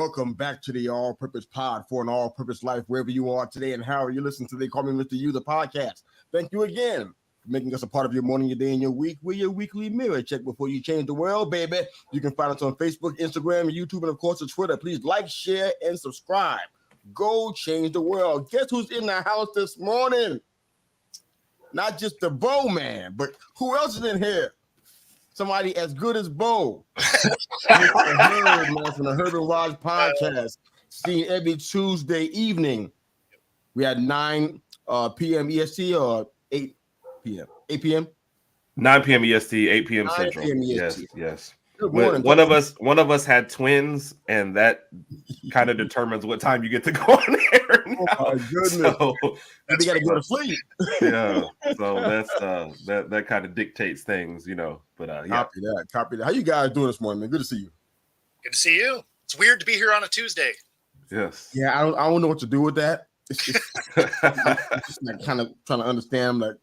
Welcome back to the All Purpose Pod for an All Purpose Life, wherever you are today and however you listen to. They call me Mr. U, the podcast. Thank you again for making us a part of your morning, your day, and your week. We're your weekly mirror check before you change the world, baby. You can find us on Facebook, Instagram, YouTube, and of course, on Twitter. Please like, share, and subscribe. Go change the world. Guess who's in the house this morning? Not just the Bo man, but who else is in here? Somebody as good as Bo. Mr. Herb, man, from the Herb and Raj podcast, seen every Tuesday evening. We had 9 p.m. EST or 8 p.m. 8 p.m. 9 p.m. EST, 8 p.m. Central. Yes. Good morning. One of us had twins, and that kind of determines what time you get to go on air. Now. Oh my goodness! So, we got to go to sleep. Yeah, so that's that kind of dictates things, But yeah, copy that. How you guys doing this morning, man? Good to see you. Good to see you. It's weird to be here on a Tuesday. Yes. Yeah, I don't know what to do with that. It's just like kind of trying to understand. Like,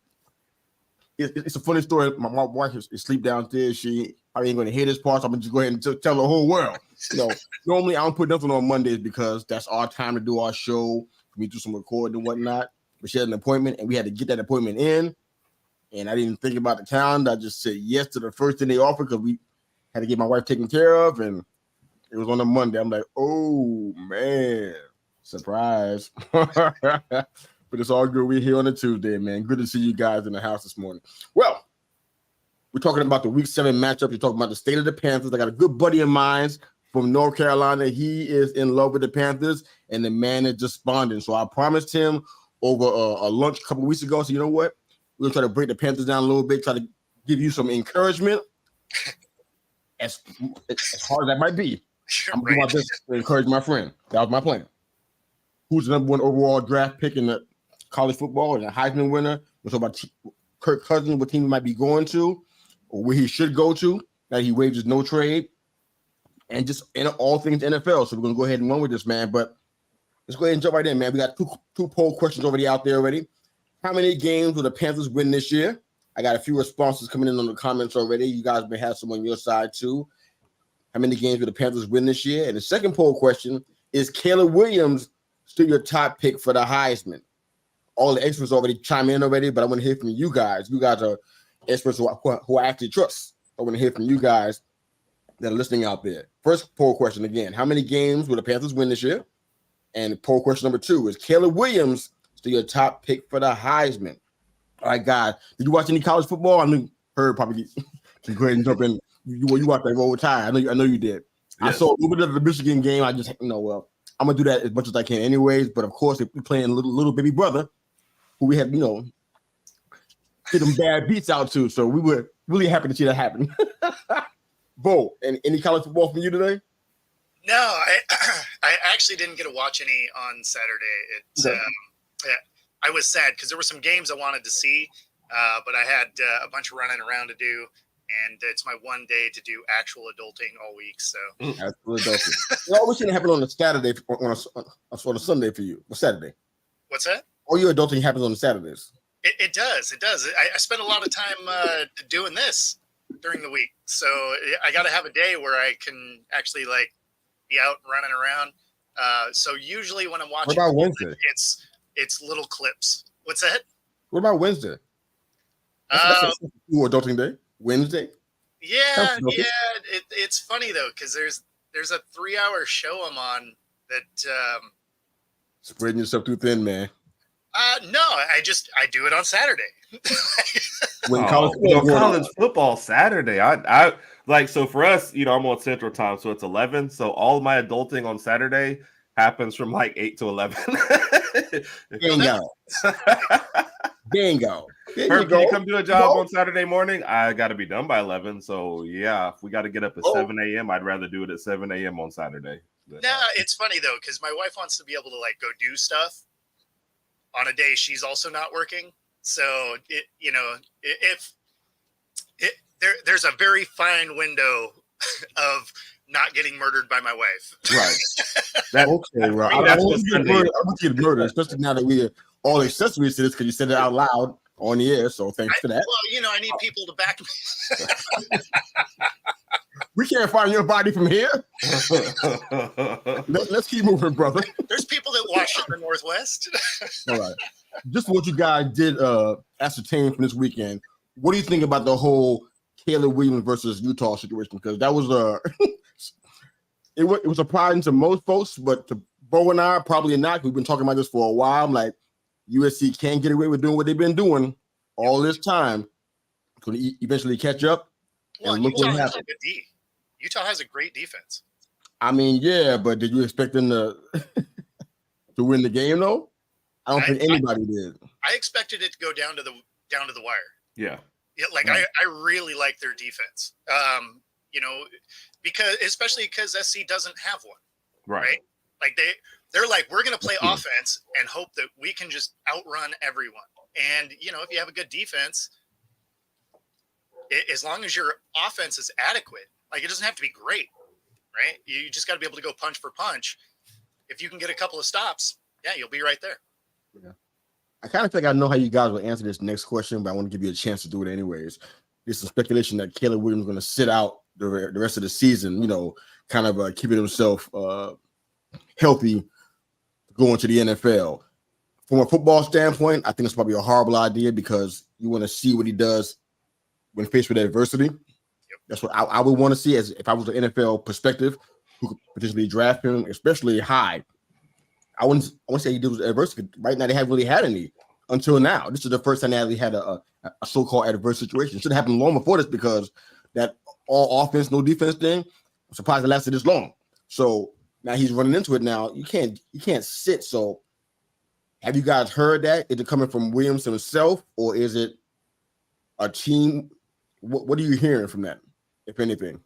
it's a funny story. My wife is asleep downstairs. I ain't going to hear this part, so I'm going to just go ahead and tell the whole world. Normally I don't put nothing on Mondays because that's our time to do our show. We do some recording and whatnot. But she had an appointment, and we had to get that appointment in. And I didn't think about the calendar. I just said yes to the first thing they offered because we had to get my wife taken care of, and it was on a Monday. I'm like, oh, man, surprise. But it's all good. We're here on a Tuesday, man. Good to see you guys in the house this morning. Well, we're talking about the Week 7 matchup. You're talking about the state of the Panthers. I got a good buddy of mine from North Carolina. He is in love with the Panthers, and the man is despondent. So I promised him over a lunch a couple weeks ago. So you know what? We're going to try to break the Panthers down a little bit, try to give you some encouragement, as hard as that might be. I'm going to do my best to encourage my friend. That was my plan. Who's the number 1 overall draft pick in the college football and a Heisman winner? We're talking about Kirk Cousins, what team he might be going to, or where he should go to, that he waived his no trade, and just in all things NFL. So we're going to go ahead and run with this, man. But let's go ahead and jump right in, man. We got two poll questions already out there already. How many games will the Panthers win this year? I got a few responses coming in on the comments already. You guys may have some on your side too. How many games will the Panthers win this year? And the second poll question is Caleb Williams still your top pick for the Heisman? All the experts already chime in already, but I want to hear from you guys. You guys are experts who I actually trust. I want to hear from you guys that are listening out there. First poll question again: how many games will the Panthers win this year? And poll question number 2 is Caleb Williams still your top pick for the Heisman? All right, guys. Did you watch any college football? I know Herb probably can go ahead and jump in. You watched that Roll Tide. I know you did. Yes. I saw a little bit of the Michigan game. I just I'm gonna do that as much as I can anyways. But of course, if we're playing little baby brother, who we had, get them bad beats out to. So we were really happy to see that happen. Bo, any college football from you today? No, I actually didn't get to watch any on Saturday. I was sad because there were some games I wanted to see, but I had a bunch of running around to do, and it's my one day to do actual adulting all week. So actual adulting. It always shouldn't happen on a Saturday, on a Sunday for you. Or Saturday. What's that? All your adulting happens on the Saturdays. It does. I spend a lot of time doing this during the week, so I got to have a day where I can actually be out and running around. So usually when I'm watching, what about Wednesday? It's little clips. What's that? What about Wednesday? That's adulting day. Wednesday. Yeah. It's funny though because there's a 3-hour show I'm on that. Spreading yourself too thin, man. No, I do it on Saturday. When college football Saturday, I so for us, I'm on Central Time, so it's 11. So all of my adulting on Saturday happens from 8 to 11. Bingo. Herb, can you come do a job on Saturday morning? I got to be done by 11. So yeah, if we got to get up at 7 a.m., I'd rather do it at 7 a.m. on Saturday. But, it's funny though because my wife wants to be able to go do stuff on a day she's also not working. So there's a very fine window of not getting murdered by my wife. Right. That's okay, right. I want you to get murdered, especially now that we are all accessories to this because you said it out loud on the air. So thanks for that. Well, I need people to back me. We can't find your body from here. Let's keep moving, brother. There's people that watch in the Northwest. All right. Just what you guys did ascertain from this weekend, what do you think about the whole Caleb Williams versus Utah situation? Because that was it was surprising to most folks, but to Bo and I, probably not. We've been talking about this for a while. I'm like, USC can't get away with doing what they've been doing all this time. Going to eventually catch up. Well, and look Utah what has a happened. good D. Utah has a great defense. I mean, yeah, but did you expect them to to win the game though? I don't think anybody did. I expected it to go down to the wire. Yeah. Yeah, like I really like their defense. Especially because SC doesn't have one. Right? Like they're like, we're gonna play offense and hope that we can just outrun everyone. And if you have a good defense, as long as your offense is adequate, like it doesn't have to be great, right? You just got to be able to go punch for punch. If you can get a couple of stops, yeah, you'll be right there. Yeah. I kind of think I know how you guys will answer this next question, but I want to give you a chance to do it anyways. There's some speculation that Caleb Williams is going to sit out the rest of the season, kind of keeping himself healthy going to the NFL. From a football standpoint, I think it's probably a horrible idea because you want to see what he does when faced with adversity. Yep. That's what I would want to see as if I was an NFL perspective who could potentially draft him, especially high. I want to say he deals with adversity. Right now, they haven't really had any until now. This is the first time they actually had a so-called adverse situation. It should have happened long before this because that all offense, no defense thing, I'm surprised it lasted this long. So now he's running into it now. You can't sit. So have you guys heard that? Is it coming from Williams himself or is it a team? What are you hearing from that, if anything?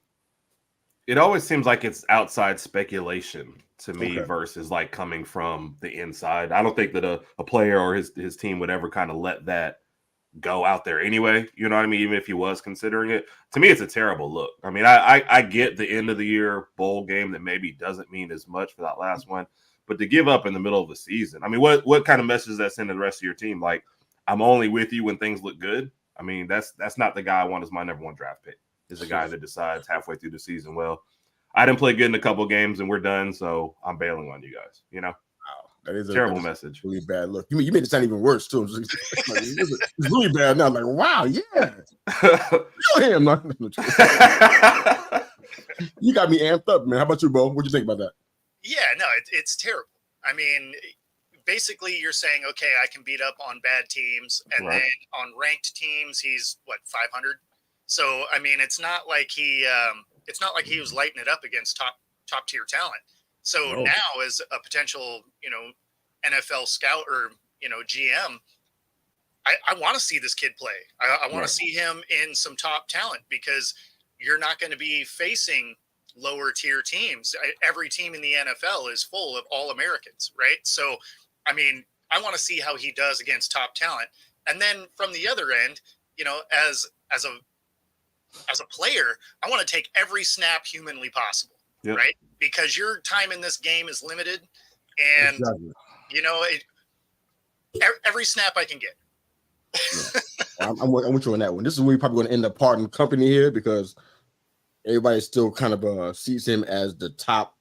It always seems like it's outside speculation to me versus like coming from the inside. I don't think that a player or his team would ever kind of let that go out there anyway. You know what I mean? Even if he was considering it. To me, it's a terrible look. I mean, I get the end of the year bowl game that maybe doesn't mean as much for that last one, but to give up in the middle of the season, I mean, what kind of message does that send to the rest of your team? Like, I'm only with you when things look good. I mean, that's not the guy I want as my number one draft pick. Is the guy that decides halfway through the season, well, I didn't play good in a couple of games and we're done, so I'm bailing on you guys. Wow, that is a terrible message. Really bad look. You made it sound even worse too. It's really bad now. I'm like, wow, yeah. Kill him. You got me amped up, man. How about you, Bo? What do you think about that? Yeah, no, it's terrible. I mean, basically, you're saying, okay, I can beat up on bad teams, and then on ranked teams, he's 500. So, I mean, it's not like he was lighting it up against top tier talent. So now, as a potential, NFL scout or GM, I want to see this kid play. I want to see him in some top talent because you're not going to be facing lower tier teams. Every team in the NFL is full of all Americans, right? So, I mean, I want to see how he does against top talent. And then from the other end, as a player, I want to take every snap humanly possible, right? Because your time in this game is limited, and every snap I can get. I'm with you on that one. This is where you're probably going to end up parting company here because everybody still kind of sees him as the top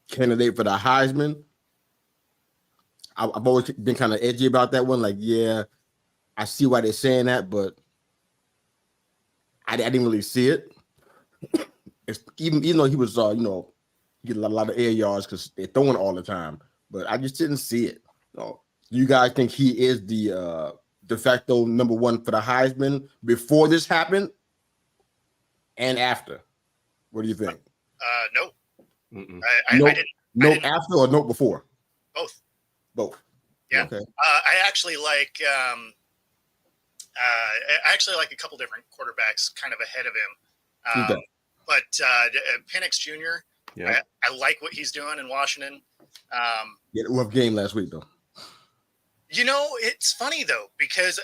candidate for the Heisman. I've always been kind of edgy about that one. Like, yeah, I see why they're saying that, but I didn't really see it. Even though he was, get a lot of air yards because they're throwing all the time, but I just didn't see it. So, you guys think he is the de facto number one for the Heisman before this happened and after? What do you think? No. I didn't. After or note before? Both. Yeah. Okay. I actually like a couple different quarterbacks kind of ahead of him. But Penix Jr., I like what he's doing in Washington. Rough game last week, though. It's funny, though, because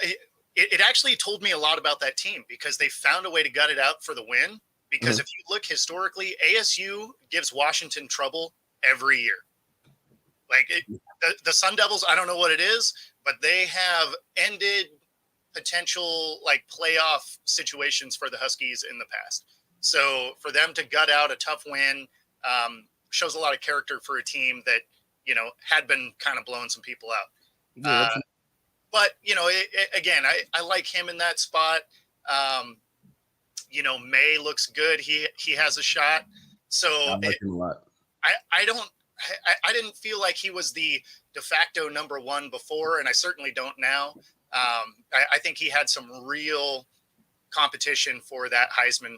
it actually told me a lot about that team because they found a way to gut it out for the win. Because if you look historically, ASU gives Washington trouble every year. Like the Sun Devils, I don't know what it is, but they have ended potential playoff situations for the Huskies in the past. So for them to gut out a tough win shows a lot of character for a team that, had been kind of blowing some people out. But, again, I like him in that spot. May looks good. He has a shot. So I like him a lot. I didn't feel like he was the de facto number one before, and I certainly don't now. I think he had some real competition for that Heisman,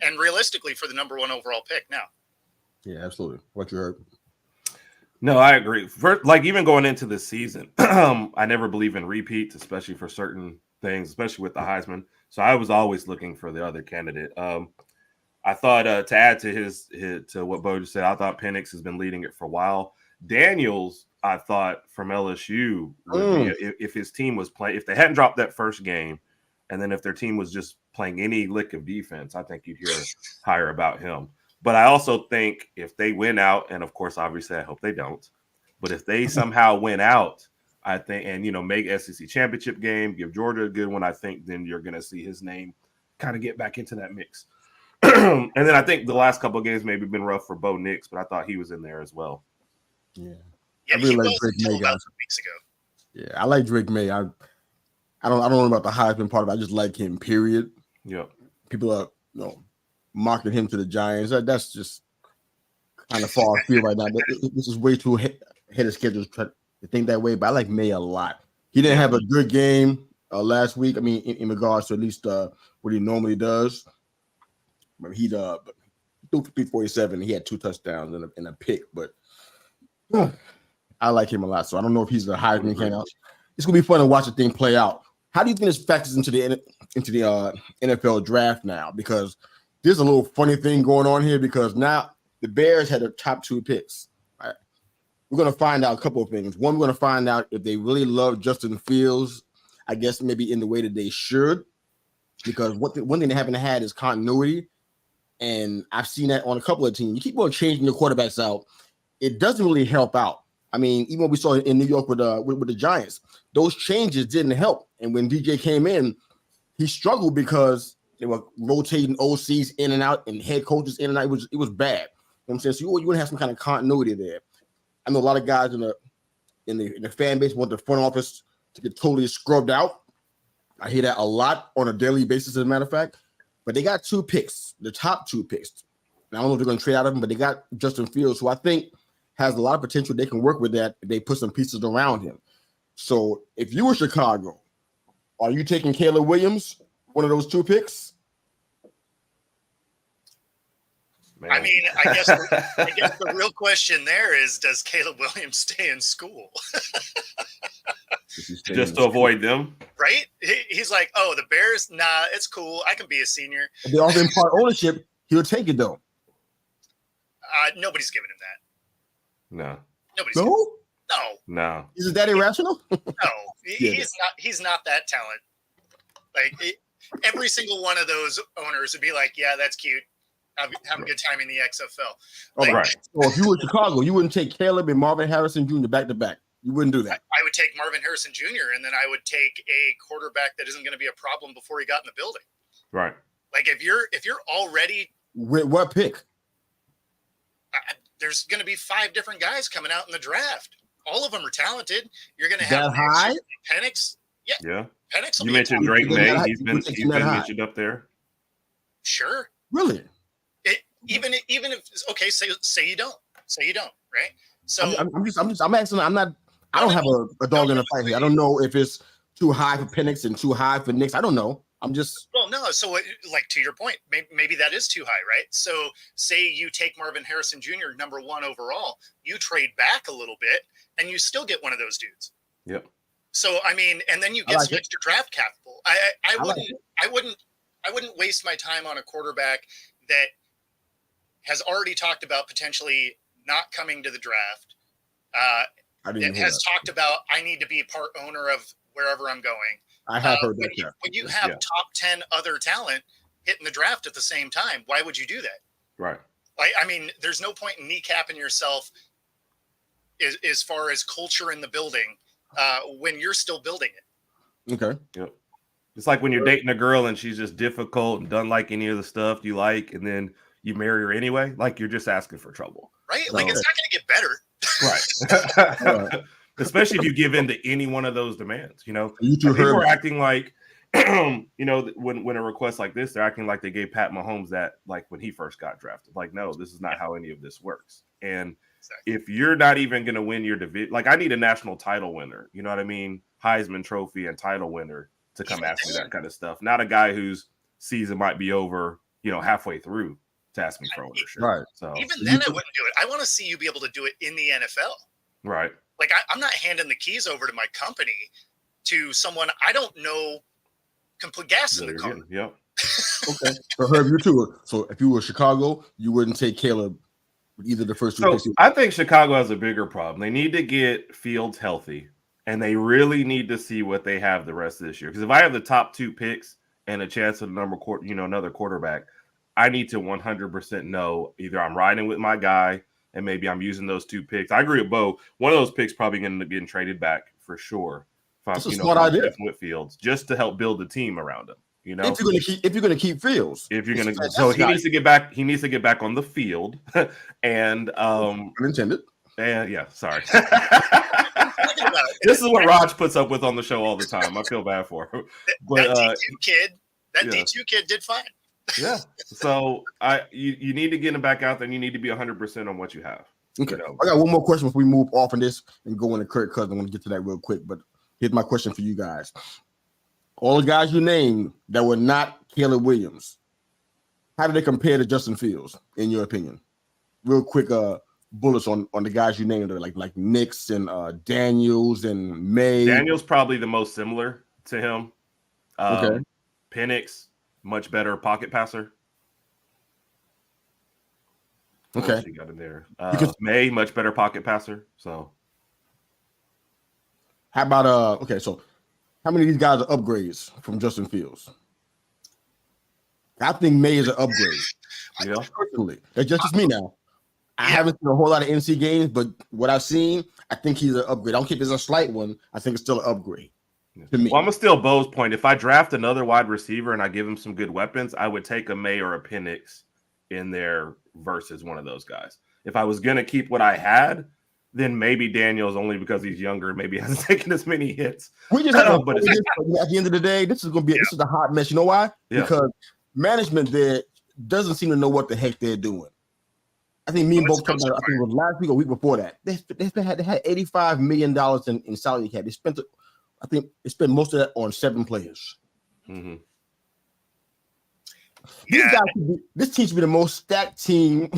and realistically for the number one overall pick now. Yeah, absolutely. What you heard? No, I agree. Even going into this season, I never believe in repeats, especially for certain things, especially with the Heisman. So I was always looking for the other candidate. I thought to add to what Bo just said, I thought Penix has been leading it for a while. Daniels, I thought from LSU would be if his team was playing, if they hadn't dropped that first game, and then if their team was just playing any lick of defense, I think you'd hear higher about him. But I also think if they win out, and of course, obviously, I hope they don't, but if they somehow win out, I think, and make SEC championship game, give Georgia a good one, I think then you're going to see his name kind of get back into that mix. And then I think the last couple of games maybe been rough for Bo Nix, but I thought he was in there as well. Yeah, I really like Drake May, guys. 2 weeks ago. Yeah, I like Drake May. I don't know about the Heisman part of it. I just like him. Period. Yeah, people are marking him to the Giants. That's just kind of far afield right now. This is way too ahead of schedule to think that way. But I like May a lot. He didn't have a good game last week. I mean, in regards to at least what he normally does. I mean, he threw 347. He had 2 touchdowns and a pick. But I like him a lot. So I don't know if he's the Heisman candidate. It's gonna be fun to watch the thing play out. How do you think this factors into the NFL draft now? Because there's a little funny thing going on here because now the Bears had their top 2 picks. Right? We're going to find out a couple of things. One, we're going to find out if they really love Justin Fields, I guess maybe in the way that they should, because one thing they haven't had is continuity, and I've seen that on a couple of teams. You keep on changing your quarterbacks out, it doesn't really help out. I mean, even what we saw in New York with the Giants, those changes didn't help. And when DJ came in, he struggled because they were rotating OCs in and out and head coaches in and out. It was bad. You know what I'm saying? So you want to have some kind of continuity there. I know a lot of guys in the fan base want the front office to get totally scrubbed out. I hear that a lot on a daily basis, as a matter of fact. But they got 2 picks, the top 2 picks. And I don't know if they're going to trade out of them, but they got Justin Fields, who I think has a lot of potential. They can work with that if they put some pieces around him. So if you were Chicago, are you taking Caleb Williams, one of those 2 picks? Man. I mean, I guess the real question there is, does Caleb Williams stay in school? Just to avoid them? Right? He's like, oh, the Bears? Nah, it's cool. I can be a senior. If they offer him part ownership, he'll take it, though. Nobody's giving him that. No. Nobody's No? No. Is that irrational? No. He's not that talent. Like, every single one of those owners would be like, yeah, that's cute. Have a good time in the XFL. Like, right. So if you were Chicago, you wouldn't take Caleb and Marvin Harrison Jr. back to back. You wouldn't do that. I would take Marvin Harrison Jr. and then I would take a quarterback that isn't going to be a problem before he got in the building. Right. Like if you're already with what pick? There's going to be 5 different guys coming out in the draft. All of them are talented. You're going to that have high. Penix. Yeah. Penix. You mentioned Drake May. He's been mentioned up there. Sure. Really? Even if okay, say you don't, right? So I'm asking. I don't have a dog in the fight here. I don't know if it's too high for Penix and too high for Nix. I don't know. I'm just. Well, no. So, like to your point, maybe that is too high, right? So, say you take Marvin Harrison Jr. number 1 overall, you trade back a little bit, and you still get one of those dudes. Yep. So, I mean, and then you get some extra draft capital. I wouldn't waste my time on a quarterback that has already talked about potentially not coming to the draft. It has talked about I need to be part owner of wherever I'm going. I have heard that. When you have top 10 other talent hitting the draft at the same time, why would you do that? Right. I mean, there's no point in kneecapping yourself as far as culture in the building when you're still building it. Okay. Yep. It's like when you're dating a girl and she's just difficult and doesn't like any of the stuff you like, and then you marry her anyway, like you're just asking for trouble. Right? Like it's not going to get better. Right. Especially if you give in to any one of those demands, people are acting like, when a request like this, they're acting like they gave Pat Mahomes that, like when he first got drafted. Like, no, this is not how any of this works. And if you're not even going to win your division, like I need a national title winner, you know what I mean? Heisman Trophy and title winner to come ask me that kind of stuff. Not a guy whose season might be over, halfway through to ask me for ownership. Right. So even then I wouldn't do it. I want to see you be able to do it in the NFL. Right. Like I'm not handing the keys over to my company to someone I don't know can put gas in the car. Yep. Okay. So Herb, you too. So if you were Chicago, you wouldn't take Caleb with either the first two picks. I think Chicago has a bigger problem. They need to get Fields healthy, and they really need to see what they have the rest of this year. Because if I have the top 2 picks and a chance of another quarterback, I need to 100% know either I'm riding with my guy and maybe I'm using those 2 picks. I agree with Bo. One of those picks probably going to end up getting traded back for sure. That's a smart idea. With Fields, just to help build the team around him. If you're gonna keep Fields, he needs to get back. He needs to get back on the field, and unintended. And yeah, sorry. This is what Raj puts up with on the show all the time. I feel bad for him. But that D2 kid did fine. Yeah. So you need to get him back out there, and you need to be 100% on what you have. Okay. I got one more question before we move off on this and go into Kirk Cousins. I want to get to that real quick, but here's my question for you guys. All the guys you named that were not Caleb Williams, how do they compare to Justin Fields, in your opinion? Real quick bullets on the guys you named, like Nix and Daniels and May. Daniels probably the most similar to him. Okay. Penix, much better pocket passer. Okay. You got in there. May, much better pocket passer. So how about okay, so how many of these guys are upgrades from Justin Fields? I think May is an upgrade. Yeah. Personally. That's just me now. I haven't seen a whole lot of NC games, but what I've seen, I think he's an upgrade. I don't care if it's a slight one. I think it's still an upgrade to me. Well, I'm going to steal Bo's point. If I draft another wide receiver and I give him some good weapons, I would take a May or a Penix in there versus one of those guys. If I was going to keep what I had, then maybe Daniels, only because he's younger, maybe hasn't taken as many hits. We just have but at the end of the day, this is a hot mess. You know why? Yeah. Because management there doesn't seem to know what the heck they're doing. I think me and both talked about it, I think it was last week or week before that. They had $85 million in salary cap. They spent most of that on 7 players. Mm-hmm. This team should be the most stacked team.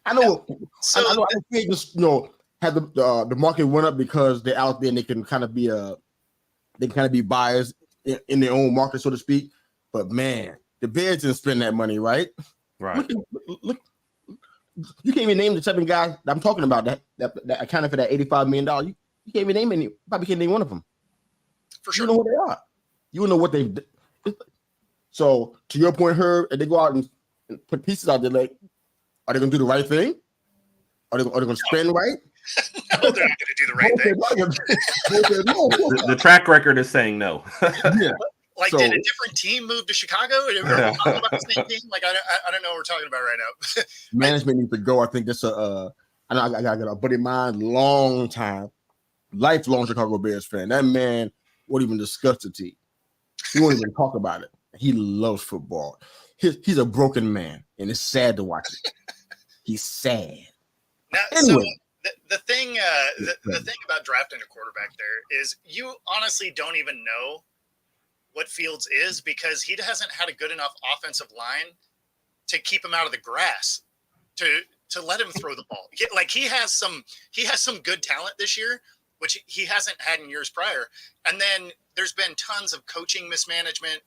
I know. So I know. They just have the market went up because they're out there and they can kind of be buyers in their own market, so to speak. But man, the Bears didn't spend that money, right? Right. Look, you can't even name the 7 guys that I'm talking about that accounted for that $85 million. You can't even name any. Probably can't name one of them. For sure. You know who they are. You know what they've. So to your point, Herb, and they go out and put pieces out there, like, are they going to do the right thing? Are they going to spend right? No, they're not going to do the right thing. The track record is saying no. Yeah. Like, did a different team move to Chicago? Are we talking about the same team? Like, I don't know what we're talking about right now. Management needs to go. I think this. I know I got a buddy of mine, lifelong Chicago Bears fan. That man won't even discuss the team. He won't even talk about it. He loves football. He's a broken man, and it's sad to watch it. He's sad. Now, anyway. So the thing about drafting a quarterback there is you honestly don't even know what Fields is because he hasn't had a good enough offensive line to keep him out of the grass to let him throw the ball. Like he has some good talent this year, which he hasn't had in years prior. And then there's been tons of coaching mismanagement,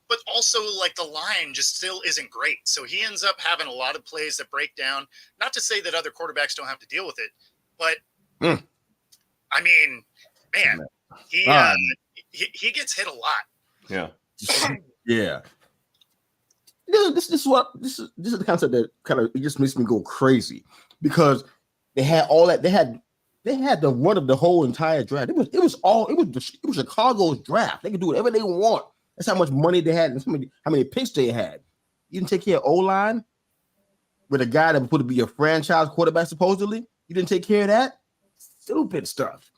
but also like the line just still isn't great. So he ends up having a lot of plays that break down. Not to say that other quarterbacks don't have to deal with it, but I mean, man, he gets hit a lot. Yeah. Yeah. This is the concept that kind of it just makes me go crazy because they had all that they had the run of the whole entire draft. It was Chicago's draft. They could do whatever they want. That's how much money they had and how many picks they had. You didn't take care of O-line with a guy that was supposed to be a franchise quarterback, supposedly. You didn't take care of that? Stupid stuff.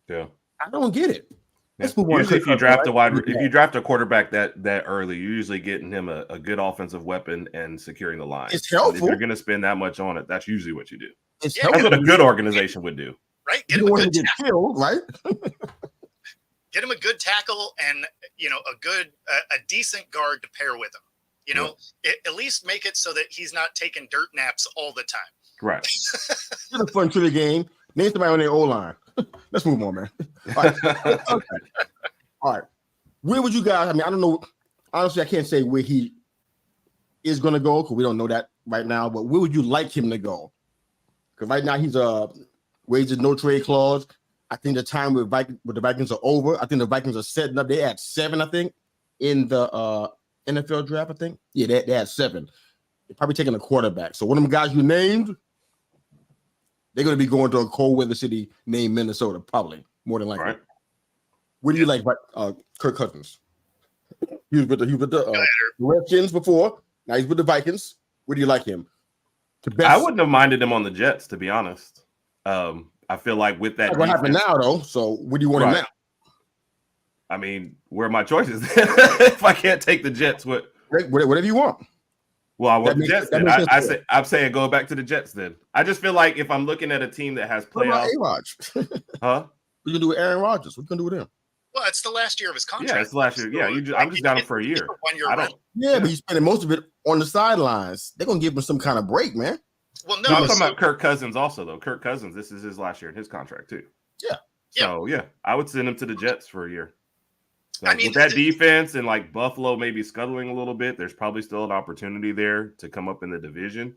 Yeah. I don't get it. Let's move on. Usually, if you draft a quarterback that early, you're usually getting him a good offensive weapon and securing the line. It's helpful. And if you're going to spend that much on it, that's usually what you do. That's what a good organization would do. Right? Get him a good tackle. Killed, right? Get him a good tackle and, a decent guard to pair with him. At least make it so that he's not taking dirt naps all the time. Right. It's a fun trivia game. Name somebody on their O-line. Let's move on, man. All right. All right. Where would you guys? I mean, I don't know. Honestly, I can't say where he is going to go because we don't know that right now. But where would you like him to go? Because right now he's wages no trade clause. I think the time with the Vikings are over. I think the Vikings are setting up. They had 7, I think, in the NFL draft. I think, yeah, they had 7. They're probably taking a quarterback. So one of them guys you named, they're going to be going to a cold weather city named Minnesota, probably more than likely. Right. What do you like about Kirk Cousins? He was with the Redskins before. Now he's with the Vikings. Where do you like him? I wouldn't have minded him on the Jets, to be honest. I feel like with that, what happened now, though? So where do you want him now? I mean, where are my choices? If I can't take the Jets, whatever you want. Well, I want the Jets. Then I'm saying go back to the Jets. Then I just feel like if I'm looking at a team that has playoffs, huh? What you gonna do with Aaron Rodgers? What you gonna do with him? Well, it's the last year of his contract. Yeah, it's the last year. Yeah, I'm just down for a year. But he's spending most of it on the sidelines. They're gonna give him some kind of break, man. Well, no, I'm talking about Kirk Cousins also, though. Kirk Cousins, this is his last year in his contract too. Yeah. So I would send him to the Jets for a year. So I mean, with that defense and like Buffalo maybe scuttling a little bit, there's probably still an opportunity there to come up in the division.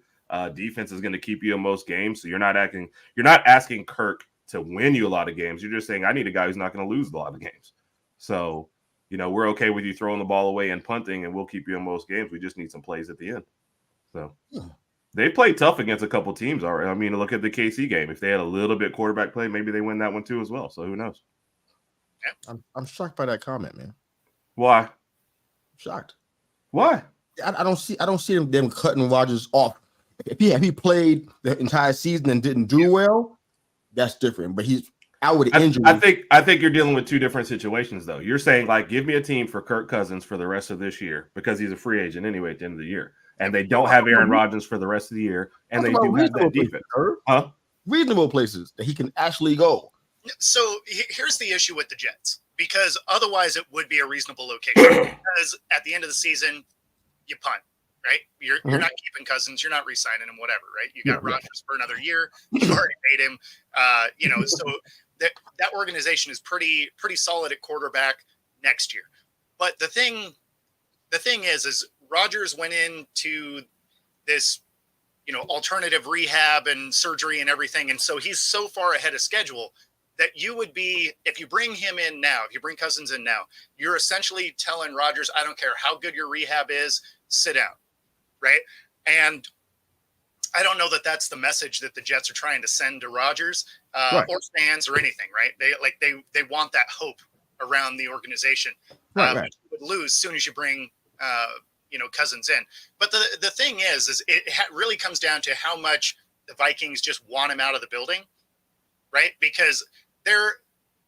Defense is going to keep you in most games, so you're not asking Kirk to win you a lot of games. You're just saying I need a guy who's not going to lose a lot of games. So we're okay with you throwing the ball away and punting, and we'll keep you in most games. We just need some plays at the end. So. They played tough against a couple teams already. I mean, look at the KC game. If they had a little bit quarterback play, maybe they win that one too as well. So who knows? I'm shocked by that comment, man. Why? I'm shocked. Why? I don't see them cutting Rodgers off. If he played the entire season and didn't do well, that's different. But he's out with injury. I think you're dealing with two different situations, though. You're saying like, give me a team for Kirk Cousins for the rest of this year because he's a free agent anyway at the end of the year. And they don't have Aaron Rodgers for the rest of the year, and they do have that defense. Reasonable places that he can actually go. So here's the issue with the Jets, because otherwise it would be a reasonable location. Because at the end of the season, you punt, right? You're not keeping Cousins, you're not re-signing him, whatever, right? You got Rodgers for another year. You've already paid him. So that organization is pretty solid at quarterback next year. But the thing is Rodgers went into this, alternative rehab and surgery and everything. And so he's so far ahead of schedule that you would be, if you bring him in now, if you bring Cousins in now, you're essentially telling Rodgers, I don't care how good your rehab is, sit down. Right. And I don't know that that's the message that the Jets are trying to send to Rodgers or fans or anything. Right. They want that hope around the organization. But you would lose as soon as you bring, Cousins in. But the thing is it really comes down to how much the Vikings just want him out of the building, right? Because they're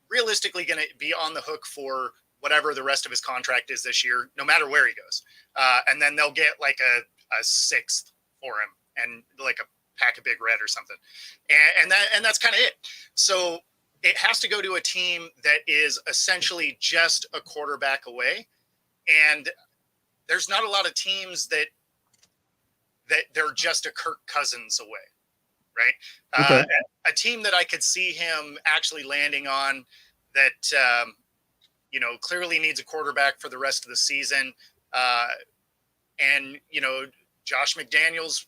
realistically going to be on the hook for whatever the rest of his contract is this year, no matter where he goes. And then they'll get like a sixth for him and like a pack of Big Red or something. And that's kind of it. So it has to go to a team that is essentially just a quarterback away. And there's not a lot of teams that they're just a Kirk Cousins away, right? Okay. A team that I could see him actually landing on that, clearly needs a quarterback for the rest of the season. And Josh McDaniels,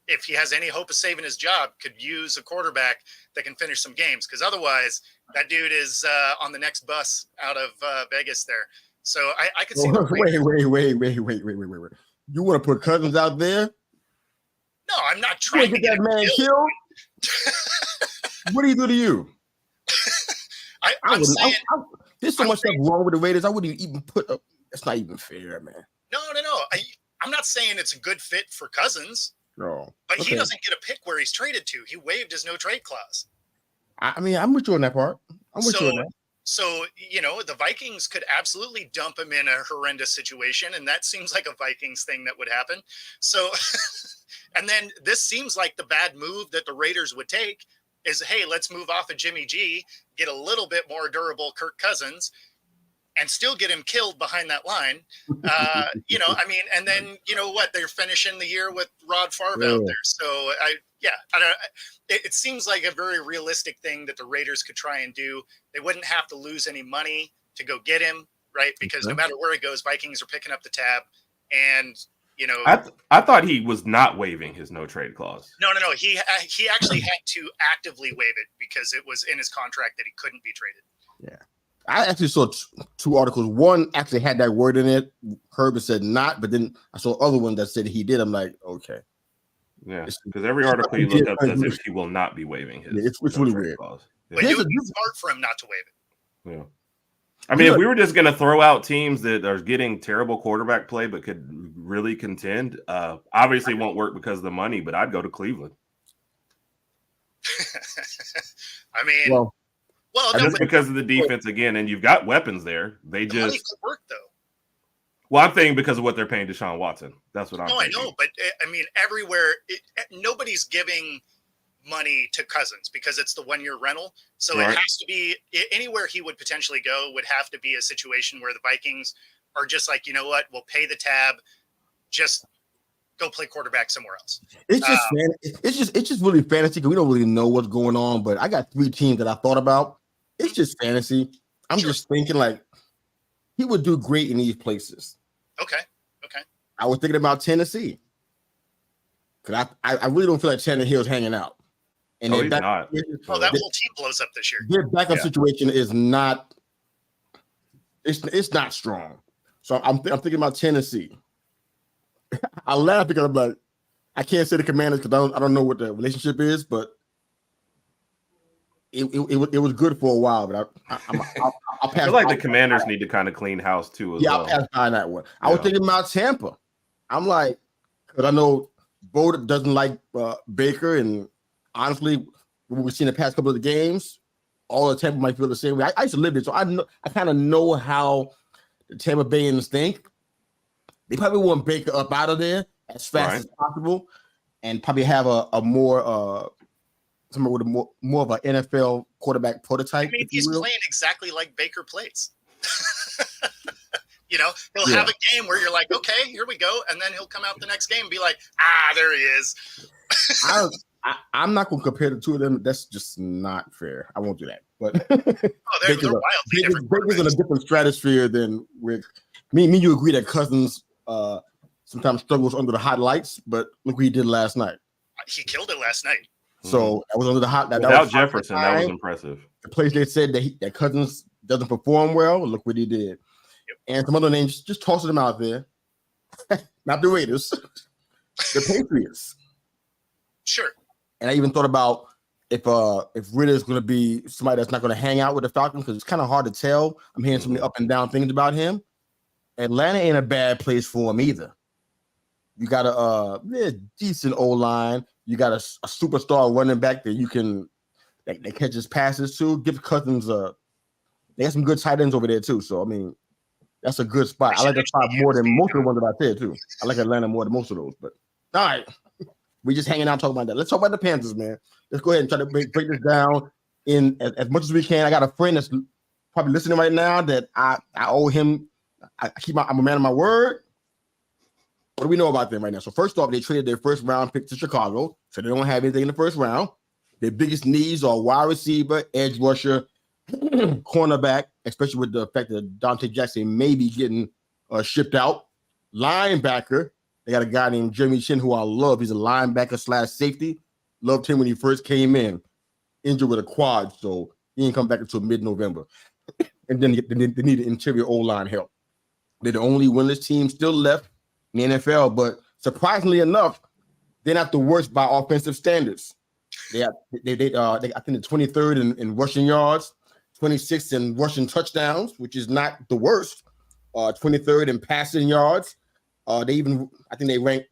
if he has any hope of saving his job, could use a quarterback that can finish some games. Because otherwise, that dude is on the next bus out of Vegas there. So I could see. Wait. You want to put Cousins out there? No, I'm not trying to get that man killed. What do you do to you? I'm saying there's so much stuff wrong with the Raiders. I wouldn't even put up. That's not even fair, man. No. I'm not saying it's a good fit for Cousins. No, but he doesn't get a pick where he's traded to. He waived his no trade clause. I mean, I'm with you on that part. I'm with you on that. So, the Vikings could absolutely dump him in a horrendous situation, and that seems like a Vikings thing that would happen. So, and then this seems like the bad move that the Raiders would take is, hey, let's move off of Jimmy G, get a little bit more durable Kirk Cousins, and still get him killed behind that line. And then, they're finishing the year with Rod Favre out there. So, it seems like a very realistic thing that the Raiders could try and do. They wouldn't have to lose any money to go get him, right? Because no matter where he goes, Vikings are picking up the tab. And, I thought he was not waiving his no trade clause. No. He actually had to actively waive it because it was in his contract that he couldn't be traded. Yeah. I actually saw two articles. One actually had that word in it. Herbert said not, but then I saw other one that said he did. I'm like, okay. Yeah, because every article you look up says if he will not be waiving his. It's really weird. Clause. Yeah. But it would be smart for him not to waive it. Yeah. I mean, if we were just going to throw out teams that are getting terrible quarterback play but could really contend, obviously it won't work because of the money, but I'd go to Cleveland. I mean, well, just because of the defense again, and you've got weapons there. They the just money could work though. Well, I'm thinking because of what they're paying Deshaun Watson. That's what I'm thinking. I know, but I mean, everywhere, nobody's giving money to Cousins because it's the 1 year rental. So It has to be anywhere he would potentially go would have to be a situation where the Vikings are just like, you know what, we'll pay the tab, just go play quarterback somewhere else. It's just really fantasy because we don't really know what's going on. But I got 3 teams that I thought about. It's just fantasy. I'm just thinking like he would do great in these places. Okay. I was thinking about Tennessee because I really don't feel like Tannehill's hanging out. And he's not. That whole team blows up this year. Their backup situation is not. It's not strong. So I'm thinking about Tennessee. I laugh because I'm like, I can't say the Commanders because I don't know what the relationship is, but it was good for a while. But I'll pass. I feel like the Commanders need to kind of clean house too. I'll pass by that one. I was thinking about Tampa. I'm like, because I know Bo doesn't like Baker, and honestly, what we've seen the past couple of the games, all of Tampa might feel the same way. I used to live there, so I kind of know how the Tampa Bayans think. They probably want Baker up out of there as fast as possible, and probably have a more someone with a more of an NFL quarterback prototype. I mean, he's playing exactly like Baker plays. He'll have a game where you're like, okay, here we go, and then he'll come out the next game and be like, there he is. I'm not going to compare the two of them. That's just not fair. I won't do that. But they're wildly different. Baker's in a different stratosphere than with me. You agree that Cousins sometimes struggles under the hot lights, but look what he did last night. He killed it last night. So that was under the hot. Without Jefferson, that was impressive. The place they said that Cousins doesn't perform well. Look what he did. And some other names, just tossing them out there. Not the Raiders, the Patriots. Sure. And I even thought about if Ridder is going to be somebody that's not going to hang out with the Falcons because it's kind of hard to tell. I'm hearing so many up and down things about him. Atlanta ain't a bad place for him either. You got a decent O-line. You got a superstar running back that catches passes too. Give Cousins they got some good tight ends over there too. So I mean, that's a good spot. I like that spot more than most of the ones that I said too. I like Atlanta more than most of those. But all right, we just hanging out talking about that. Let's talk about the Panthers, man. Let's go ahead and try to break this down in as much as we can. I got a friend that's probably listening right now that I owe him. I'm a man of my word. What do we know about them right now? So first off, they traded their first round pick to Chicago, so they don't have anything in the first round. Their biggest needs are wide receiver, edge rusher, cornerback, especially with the fact that Dante Jackson may be getting shipped out. Linebacker, they got a guy named Jeremy Chin who I love. He's a linebacker / safety. Loved him when he first came in. Injured with a quad, so he didn't come back until mid-November. And then they need interior O-line help. They're the only winless team still left in the NFL, but surprisingly enough, they're not the worst by offensive standards. They I think they're 23rd in rushing yards, 26th in rushing touchdowns, which is not the worst. 23rd in passing yards, I think they rank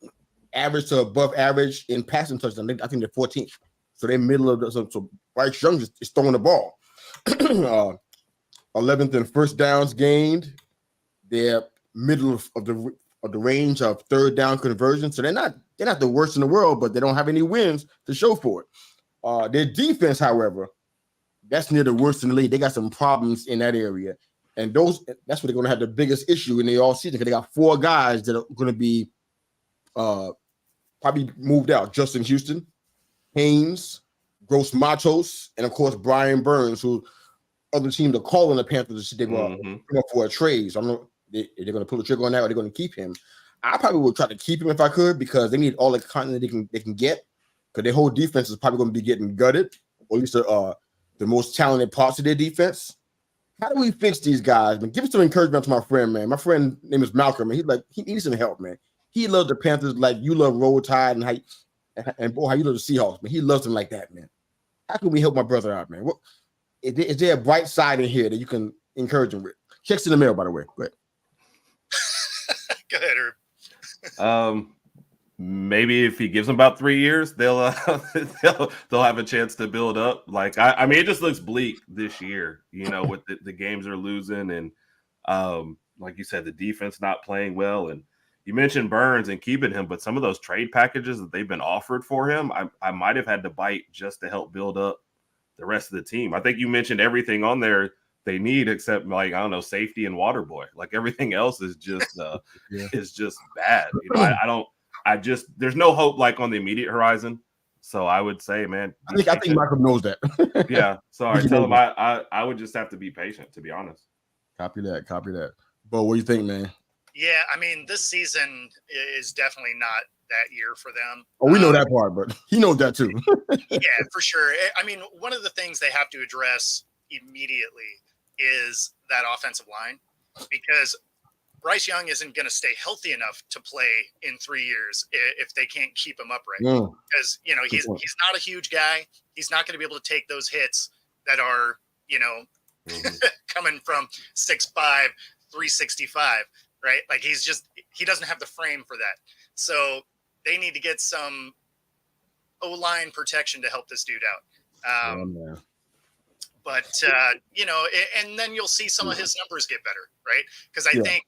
average to above average in passing touchdowns. I think they're 14th. So they're middle of so Bryce Young is throwing the ball. 11th in first downs gained. They're middle of the range of third down conversion. So they're not the worst in the world, but they don't have any wins to show for it. Their defense, however, that's near the worst in the league. They got some problems in that area. And that's where they're going to have the biggest issue in the all season, because they got 4 guys that are going to be probably moved out. Justin Houston, Haynes, Gross Matos, and of course Brian Burns, who other teams are calling the Panthers to see they come up for a trade. So I don't know if they're going to pull the trigger on that or they're going to keep him. I probably would try to keep him if I could, because they need all the content they can get, because their whole defense is probably going to be getting gutted, or at least the most talented parts of their defense. How do we fix these guys, man? Give us some encouragement to my friend, man. My friend name is Malcolm, and he needs some help, man. He loves the Panthers like you love Roll Tide and how you love the Seahawks, man. He loves them like that, man. How can we help my brother out, man? What is there a bright side in here that you can encourage him with? Checks in the mail, by the way. Go ahead. Go ahead, Herb. Maybe if he gives them about 3 years, they'll have a chance to build up. Like I mean, it just looks bleak this year, with the games are losing, and like you said, the defense not playing well. And you mentioned Burns and keeping him, but some of those trade packages that they've been offered for him, I might have had to bite just to help build up the rest of the team. I think you mentioned everything on there they need except, like, I don't know, safety and water boy. Like everything else is just is just bad. There's no hope like on the immediate horizon. So I would say, man, I think Michael knows that. Yeah. So I tell him I would just have to be patient, to be honest. Copy that. But what do you think, man? Yeah, I mean, this season is definitely not that year for them. Oh, we know that part, but he knows that too. Yeah, for sure. I mean, one of the things they have to address immediately is that offensive line, because Bryce Young isn't going to stay healthy enough to play in 3 years if they can't keep him upright. Because, he's not a huge guy. He's not going to be able to take those hits that are, coming from 6'5", 365, right? Like he doesn't have the frame for that. So they need to get some O-line protection to help this dude out. But, and then you'll see some of his numbers get better, right? Because I think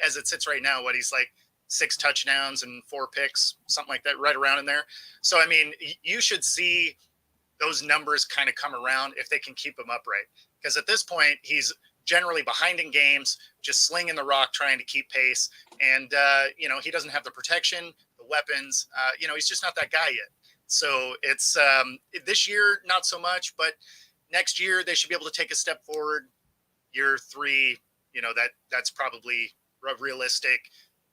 as it sits right now, he's like 6 touchdowns and 4 picks, something like that, right around in there. So, I mean, you should see those numbers kind of come around if they can keep him upright. Because at this point, he's generally behind in games, just slinging the rock, trying to keep pace. And, he doesn't have the protection, the weapons. He's just not that guy yet. So it's this year, not so much, but next year they should be able to take a step forward. Year 3, that's probably a realistic,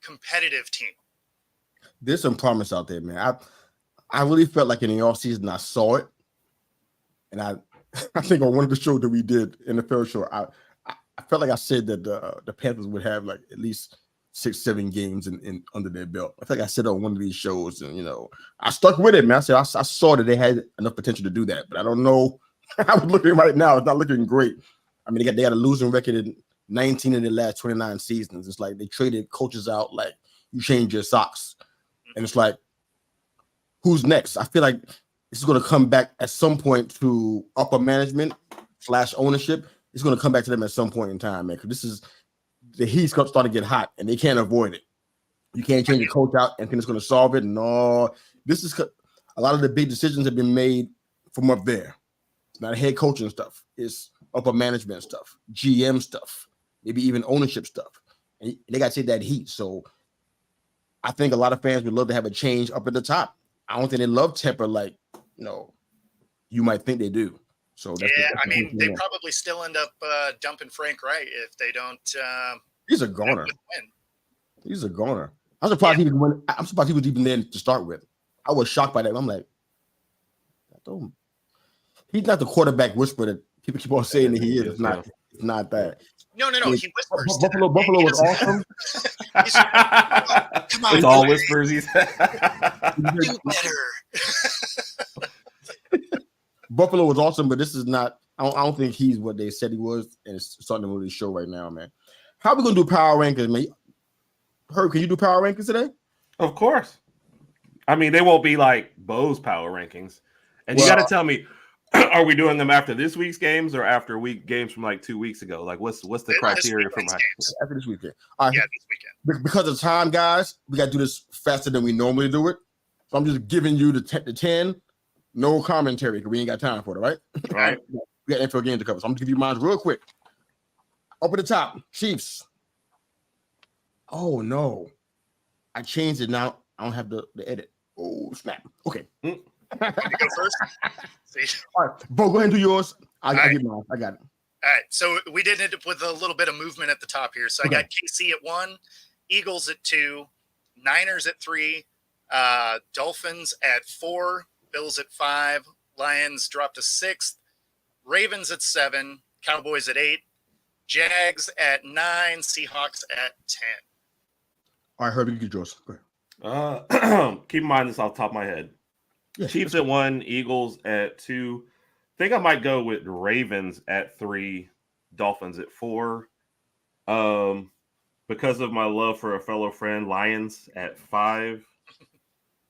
competitive team. There's some promise out there, man. I really felt like in the offseason I saw it. And I think on one of the shows that we did, NFL show, I felt like I said that the Panthers would have like at least 6-7 games in under their belt. I feel like I said on one of these shows, and I stuck with it, man. I said I saw that they had enough potential to do that, but I don't know. I was looking right now; it's not looking great. I mean, they got a losing record in 19 of their last 29 seasons. It's like they traded coaches out like you change your socks, and it's like, who's next? I feel like this is going to come back at some point to upper management / ownership. It's going to come back to them at some point in time, man. Because the heat's starting to get hot, and they can't avoid it. You can't change the coach out and think it's going to solve it. No, this is a lot of the big decisions have been made from up there. It's not head coaching stuff. It's upper management stuff, GM stuff, maybe even ownership stuff. And they got to take that heat. So I think a lot of fans would love to have a change up at the top. I don't think they love Tepper like, you might think they do. So that's they probably still end up dumping Frank Wright if they don't. He's a goner. He's a goner. I'm surprised he was even there to start with. I was shocked by that. I'm like, he's not the quarterback whisperer that people keep on saying that he is. It's not that. No. He whispers. Buffalo was awesome. Come on, it's all whispers. He's do better. Buffalo was awesome, but this is not. I don't think he's what they said he was, and it's starting to really show right now, man. How are we gonna do power rankings, man? Herb, can you do power rankings today? Of course. I mean, they won't be like Bo's power rankings. And you got to tell me, are we doing them after this week's games or after games from like 2 weeks ago? Like, what's the criteria for my after this weekend? Yeah, this weekend. Because of time, guys, we got to do this faster than we normally do it. So I'm just giving you the 10, no commentary because we ain't got time for it, right? Right. We got NFL games to cover. So I'm going to give you mine real quick. Up at the top, Chiefs. Oh, no. I changed it now. I don't have the edit. Oh, snap. Okay. You go first. See? All right. Bo, go ahead and do yours. I'll get mine. I got it. All right. So we did it with a little bit of movement at the top here. So I got KC at 1, Eagles at 2, Niners at 3, Dolphins at 4, Bills at 5, Lions dropped to 6th, Ravens at 7, Cowboys at 8, Jags at 9, Seahawks at 10. All right, Herbie, you get yours. Go ahead. Keep in mind this off the top of my head. Yeah, Chiefs at 1, Eagles at 2. I think I might go with Ravens at 3, Dolphins at 4. Because of my love for a fellow friend, Lions at 5.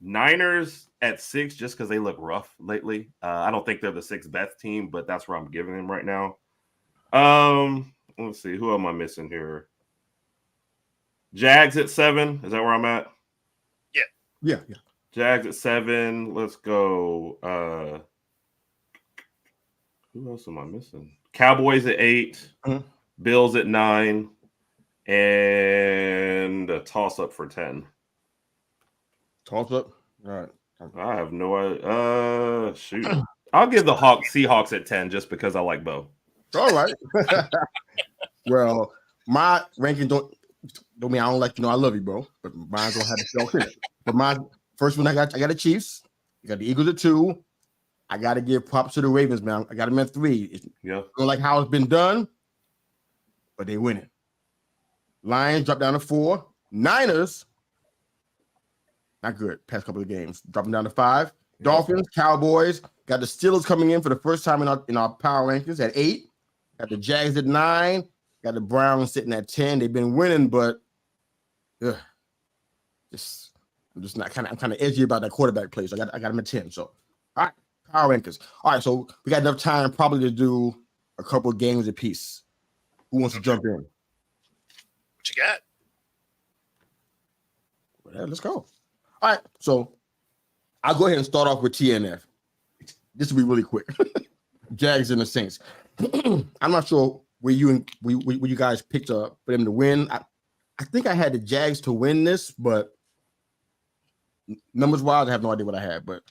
Niners at 6, just because they look rough lately. I don't think they're the 6th best team, but that's where I'm giving them right now. Let's see. Who am I missing here? Jags at 7. Is that where I'm at? Yeah. Jags at 7. Let's go. Who else am I missing? Cowboys at 8. Mm-hmm. Bills at 9. And a toss-up for 10. Toss-up? All right. I have no idea. Shoot. I'll give the Seahawks at 10 just because I like Bo. All right. Well, my ranking don't mean I don't like I love you, bro. But mine don't have the self in it. But my first one I got the Chiefs. I got the Eagles at 2. I got to give props to the Ravens, man. I got them at 3. Yeah. Don't like how it's been done, but they winning. Lions drop down to 4. Niners, not good. Past couple of games, dropping down to 5. Yeah. Dolphins, Cowboys, got the Steelers coming in for the first time in our power rankings at 8. Got the Jags at 9. Got the Browns sitting at 10. They've been winning, but I'm kind of edgy about that quarterback play. So I got them at 10. So all right, power rankings. All right, so we got enough time probably to do a couple of games apiece. Who wants to jump in? What you got? Well, let's go. All right, so I'll go ahead and start off with TNF. This will be really quick. Jags and the Saints. I'm not sure where you guys picked for them to win. I think I had the Jags to win this, but numbers wise, I have no idea what I had. But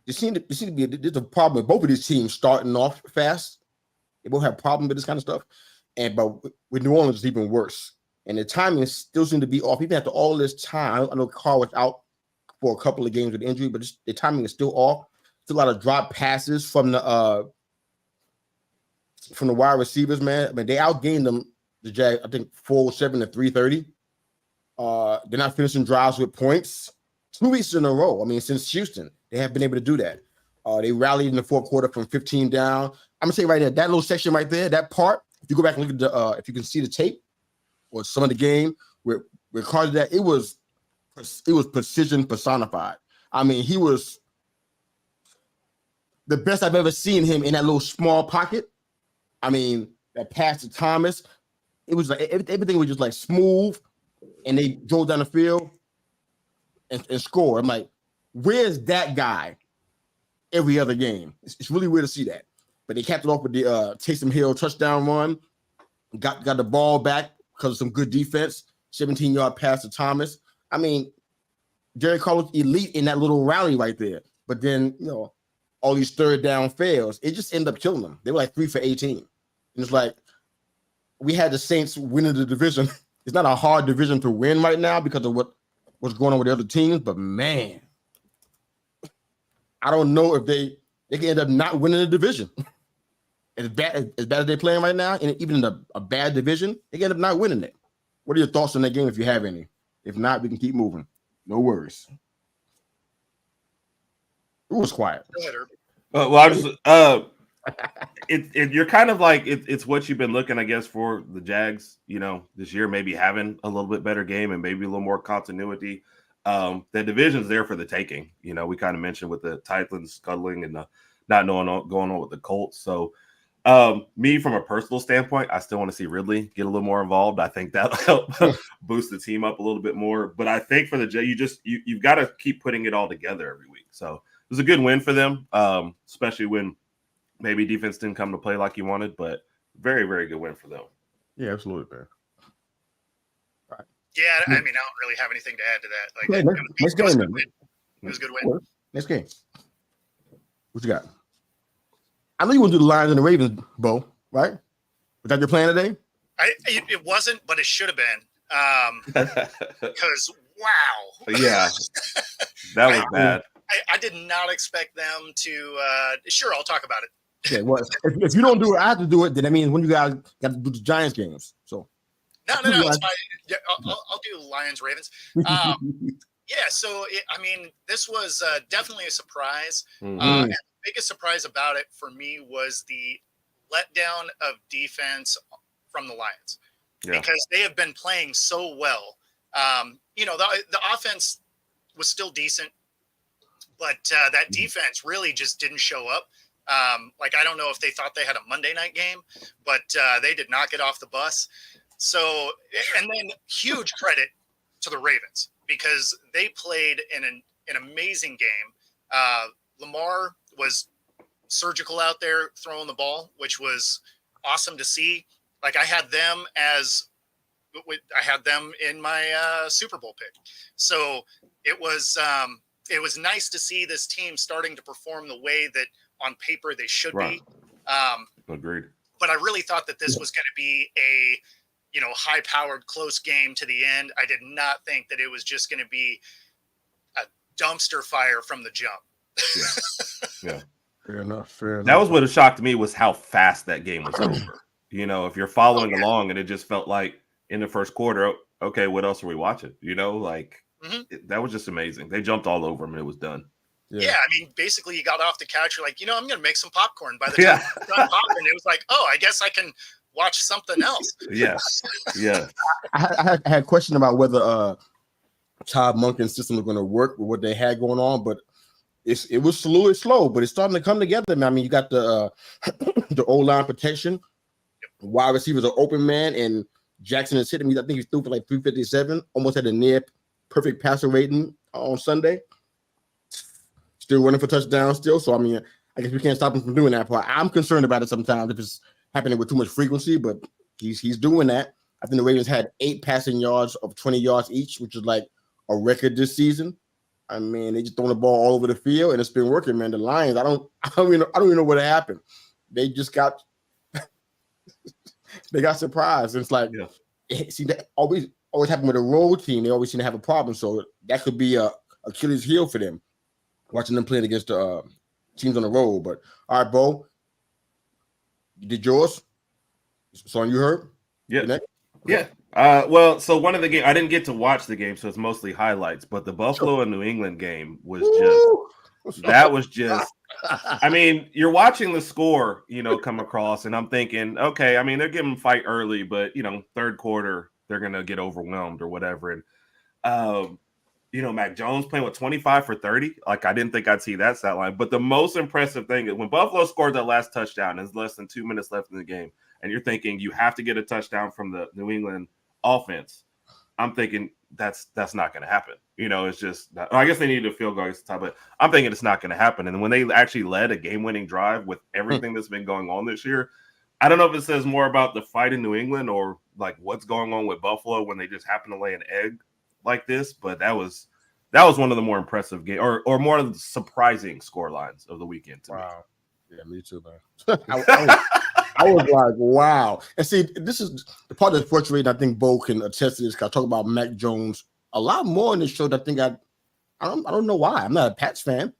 it seemed to be there's a problem with both of these teams starting off fast. They both have problems with this kind of stuff, but with New Orleans, it's even worse. And the timing still seemed to be off, even after all this time. I know Carr was out for a couple of games with injury, but the timing is still off. Still a lot of drop passes from the wide receivers, man. I mean, they outgained them, the Jags, I think 407 to 330. They're not finishing drives with points 2 weeks in a row. I mean, since Houston, they have been able to do that. They rallied in the fourth quarter from 15 down. I'm gonna say right there, that little section right there, that part. If you go back and look at if you can see the tape or some of the game where Carter, that it was precision personified. I mean, he was the best I've ever seen him in that little small pocket. I mean, that pass to Thomas, it was like everything was just like smooth, and they drove down the field and scored. I'm like, where's that guy every other game? It's really weird to see that. But they capped it off with the Taysom Hill touchdown run. Got the ball back because of some good defense. 17-yard pass to Thomas. I mean, Derek Carr was elite in that little rally right there. But then, all these third down fails, it just ended up killing them. They were like 3 for 18. And it's like, we had the Saints winning the division. It's not a hard division to win right now because of what's going on with the other teams. But man, I don't know if they can end up not winning the division. As bad as they're playing right now, and even in a bad division, they can end up not winning it. What are your thoughts on that game if you have any? If not, we can keep moving. No worries. It was quiet. Go ahead, Herb. Well, I just you're kind of like it's what you've been looking, I guess, for the Jags. This year maybe having a little bit better game and maybe a little more continuity. The division's there for the taking. We kind of mentioned with the Titans scuttling and not knowing what's going on with the Colts. So, me from a personal standpoint, I still want to see Ridley get a little more involved. I think that'll help boost the team up a little bit more. But I think for the Jags, you've got to keep putting it all together every week. So it was a good win for them, especially when maybe defense didn't come to play like you wanted, but very, very good win for them. Yeah, absolutely, man. Right. Yeah, I mean, I don't really have anything to add to that. Like, it was a good win. Next game. What you got? I know you want to do the Lions and the Ravens, Bo, right? Was that your plan today? It wasn't, but it should have been. Because, wow. Yeah, that was bad. I did not expect them to. Sure, I'll talk about it. Yeah, well, if you don't do it, I have to do it. Then that means when you guys got to do the Giants games. So no, it's fine. Yeah, I'll do Lions Ravens. Yeah, so this was definitely a surprise. And the biggest surprise about it for me was the letdown of defense from the Lions, because they have been playing so well. The offense was still decent, but that defense really just didn't show up. I don't know if they thought they had a Monday night game, but they did not get off the bus. So, and then huge credit to the Ravens, because they played in an amazing game. Lamar was surgical out there throwing the ball, which was awesome to see. I had them in my Super Bowl pick. So it was nice to see this team starting to perform the way that on paper they should be. Agreed. But I really thought that this was going to be a high-powered, close game to the end. I did not think that it was just going to be a dumpster fire from the jump. Yeah. Fair enough. That was what shocked me, was how fast that game was over. If you're following along, and it just felt like in the first quarter, okay, what else are we watching? That was just amazing. They jumped all over him and it was done. Yeah, basically you got off the couch. You're like, I'm going to make some popcorn. By the time you're done popping, it was like, oh, I guess I can watch something else. Yeah. I had a question about whether Todd Monken's system was going to work with what they had going on, but it was slow, but it's starting to come together. You got the O-line protection. Wide receivers are open, man, and Jackson is hitting me. I think he threw for 357, almost had a near perfect passer rating on Sunday. Still running for touchdowns still. So, I guess we can't stop him from doing that part. I'm concerned about it sometimes if it's happening with too much frequency, but he's doing that. I think the Ravens had 8 passing yards of 20 yards each, which is a record this season. They just throwing the ball all over the field, and it's been working, man. The Lions, I don't even know what happened. They just got they got surprised. And it's see, that always happen with a road team. They always seem to have a problem. So that could be a Achilles heel for them, watching them playing against the teams on the road. But all right, Bo, you did yours. Son, you heard? Yeah. Yeah. So one of the game, I didn't get to watch the game, so it's mostly highlights. But the Buffalo and New England game was you're watching the score, come across, and I'm thinking, okay, they're giving them fight early, but third quarter they're gonna get overwhelmed or whatever. And Mac Jones playing with 25 for 30. I didn't think I'd see that stat line. But the most impressive thing is when Buffalo scored that last touchdown, there's less than 2 minutes left in the game, and you're thinking you have to get a touchdown from the New England offense. I'm thinking that's not going to happen. It's just I guess they needed a field goal at the time, but I'm thinking it's not going to happen. And when they actually led a game-winning drive with everything that's been going on this year, I don't know if it says more about the fight in New England or what's going on with Buffalo when they just happen to lay an egg like this. But that was one of the more impressive game or more of the surprising score lines of the weekend to me. Yeah, me too, man. I was like, wow. And see, this is the part that's frustrating. I think Bo can attest to this. I talk about Mac Jones a lot more in this show. I think I don't know why. I'm not a Pats fan.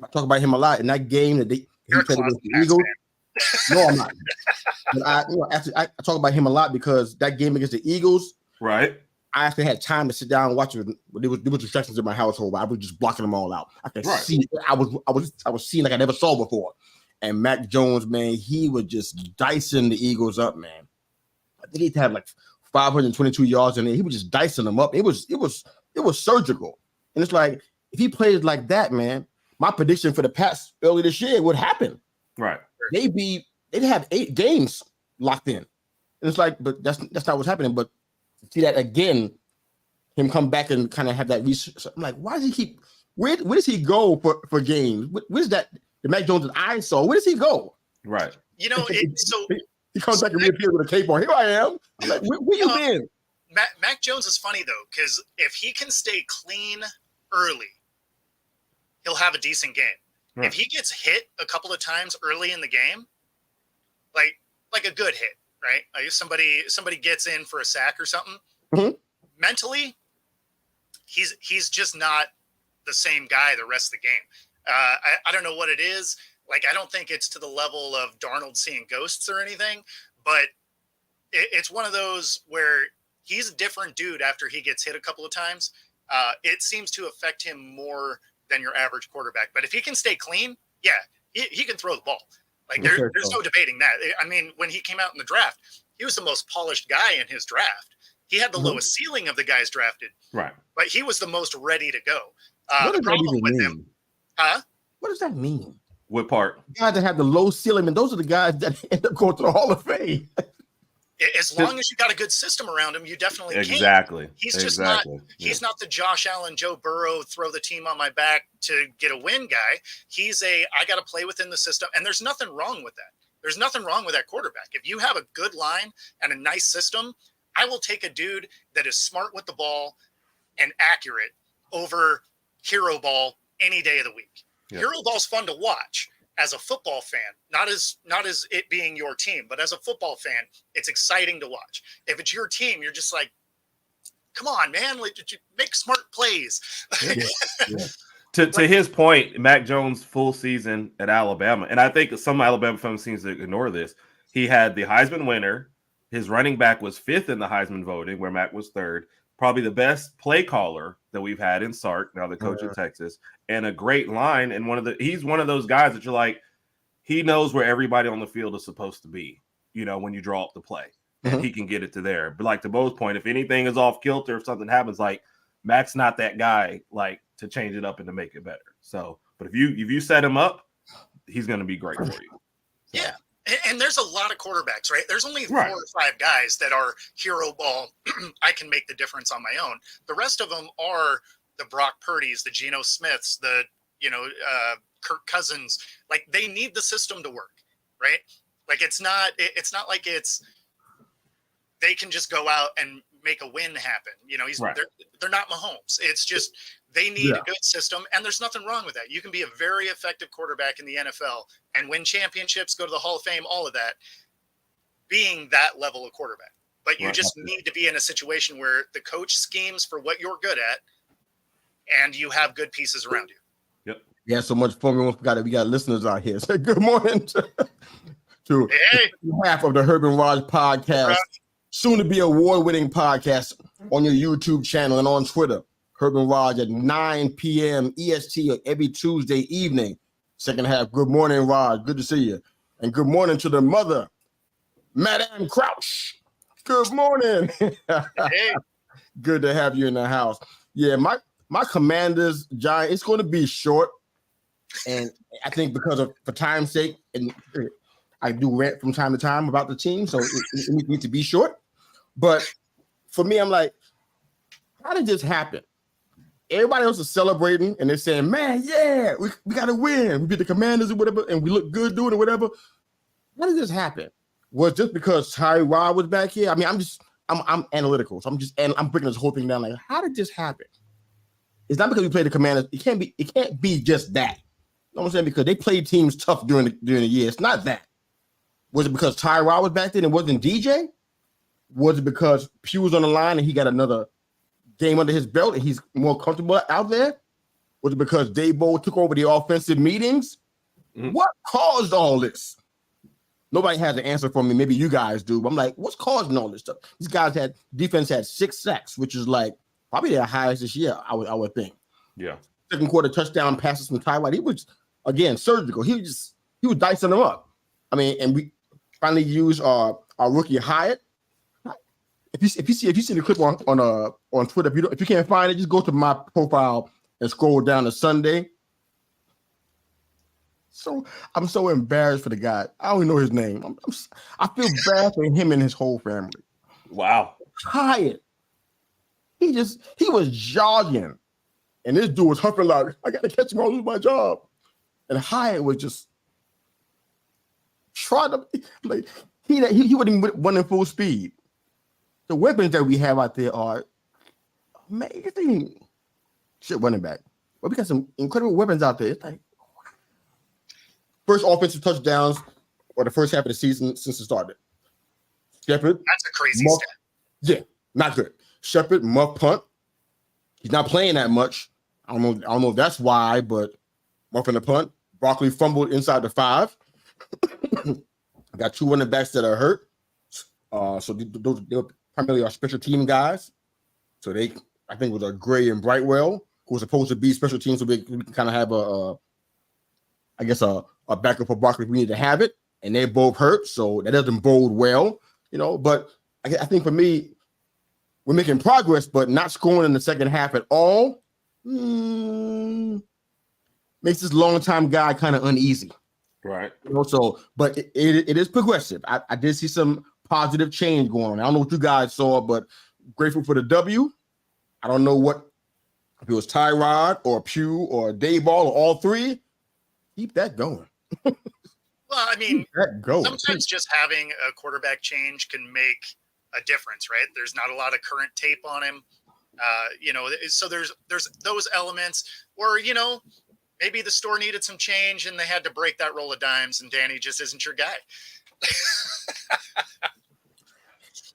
I talk about him a lot in that game that he played against the Eagles. No, I'm not. But I talk about him a lot because that game against the Eagles, right? I actually had time to sit down and watch it. There was distractions in my household, but I was just blocking them all out. I could see. I was seeing like I never saw before. And Mac Jones, man, he was just dicing the Eagles up, man. I think he had like 522 yards in there. He was just dicing them up. It was surgical. And it's like, if he plays like that, man, my prediction for the Pats early this year would happen. Right. They'd have 8 games locked in. And it's like, but that's not what's happening. But see that again, him come back and kind of have that research. I'm like, why does he keep? Where does he go for games? Where's that? The Mac Jones I saw. Where does he go? Right. You know, he comes back and reappears with a cape on. Here I am. I'm like, where you been? Mac Jones is funny though, because if he can stay clean early, he'll have a decent game. Right. If he gets hit a couple of times early in the game, like a good hit, right? Like somebody gets in for a sack or something. Mm-hmm. Mentally, he's just not the same guy the rest of the game. I don't know what it is. Like, I don't think it's to the level of Darnold seeing ghosts or anything, but it's one of those where he's a different dude after he gets hit a couple of times. It seems to affect him more than your average quarterback. But if he can stay clean, yeah, he can throw the ball. Like, there's no debating that. I mean, when he came out in the draft, he was the most polished guy in his draft. He had the lowest ceiling of the guys drafted. Right. But he was the most ready to go. What does the problem that with mean? him, huh? What does that mean? What part? Guys that have the low ceiling, and those are the guys that end up going to the Hall of Fame. As long as you got a good system around him, you definitely can. Exactly. He's just not. He's not the Josh Allen, Joe Burrow, throw the team on my back to get a win guy. He's I got to play within the system, and there's nothing wrong with that. There's nothing wrong with that quarterback. If you have a good line and a nice system, I will take a dude that is smart with the ball and accurate over hero ball any day of the week. Yep. Hero ball's fun to watch as a football fan, not as it being your team, but as a football fan, it's exciting to watch. If it's your team, you're just like, come on, man, like, make smart plays. Yeah. To his point, Mac Jones' full season at Alabama, and I think some Alabama fans seem to ignore this. He had the Heisman winner. His running back was 5th in the Heisman voting, where Mac was 3rd. Probably the best play caller that we've had in Sark, now the coach of Texas, and a great line. And he's one of those guys that you're like, he knows where everybody on the field is supposed to be, when you draw up the play. And he can get it to there. But like to Bo's point, if anything is off kilter, if something happens, like Mac's not that guy, like to change it up and to make it better. So, but if you set him up, he's going to be great for you. So. Yeah. And there's a lot of quarterbacks, right? There's only 4 or 5 guys that are hero ball. I can make the difference on my own. The rest of them are the Brock Purdy's, the Geno Smiths, the Kirk Cousins. Like, they need the system to work, right? Like, it's not like they can just go out and make a win happen. They're not Mahomes. It's just they need a good system, and there's nothing wrong with that. You can be a very effective quarterback in the NFL and win championships, go to the Hall of Fame, all of that, being that level of quarterback. But you just need to be in a situation where the coach schemes for what you're good at, and you have good pieces around you. Yep. Yeah, so much fun. We got listeners out here. Say good morning to half of the Herb and Raj podcast, soon to be award-winning podcast on your YouTube channel and on Twitter. Herb and Raj at 9 p.m. EST every Tuesday evening. Second half. Good morning, Raj. Good to see you. And good morning to the mother, Madame Crouch. Good morning. Hey. Good to have you in the house. Yeah, my Commanders, Giant, it's going to be short. And I think for time's sake, and I do rant from time to time about the team, so it needs to be short. But for me, I'm like, how did this happen? Everybody else is celebrating, and they're saying, man, yeah, we got to win. We beat the Commanders or whatever, and we look good doing it, whatever. How did this happen? Was just because Tyrod was back here? I mean, I'm analytical, so I'm breaking this whole thing down. Like, how did this happen? It's not because we played the Commanders. It can't be just that. You know what I'm saying? Because they played teams tough during the year. It's not that. Was it because Tyrod was back there and it wasn't DJ? Was it because Pugh was on the line and he got another game under his belt and he's more comfortable out there? Was it because Dabo took over the offensive meetings? Mm-hmm. What caused all this? Nobody has an answer for me. Maybe you guys do. But I'm like, what's causing all this stuff? These guys defense had 6 sacks, which is like probably their highest this year, I would think. Yeah. Second quarter touchdown passes from Tyrod. He was, again, surgical. He was just he was dicing them up. I mean, and we finally used our rookie Hyatt. If you see the clip on Twitter, if you can't find it, just go to my profile and scroll down to Sunday. So I'm so embarrassed for the guy. I don't even know his name. I feel bad for him and his whole family. Wow. Hyatt. He was jogging, and this dude was huffing like, I gotta catch him, I'll lose my job. And Hyatt was just trying to like he wouldn't even run in full speed. The weapons that we have out there are amazing. Shit, running back. But we got some incredible weapons out there. It's like first offensive touchdowns or the first half of the season since it started. Shepard. That's a crazy stat. Yeah, not good. Shepard, muff punt. He's not playing that much. I don't know if that's why, but muffing the punt. Broccoli fumbled inside the 5. I got 2 running backs that are hurt. So they're primarily our special team guys. So I think it was Gray and Brightwell, who was supposed to be special teams, so we can kind of have a backup for Broccoli if we need to have it. And they're both hurt, so that doesn't bode well, But I think for me, we're making progress, but not scoring in the second half at all makes this long-time guy kind of uneasy. Right. But it is progressive. I did see some positive change going on. I don't know what you guys saw, but grateful for the W. I don't know if it was Tyrod or Pugh or Dayball or all three. Keep that going. Well, I mean, sometimes just having a quarterback change can make a difference, right? There's not a lot of current tape on him. So there's those elements where, maybe the store needed some change and they had to break that roll of dimes and Danny just isn't your guy.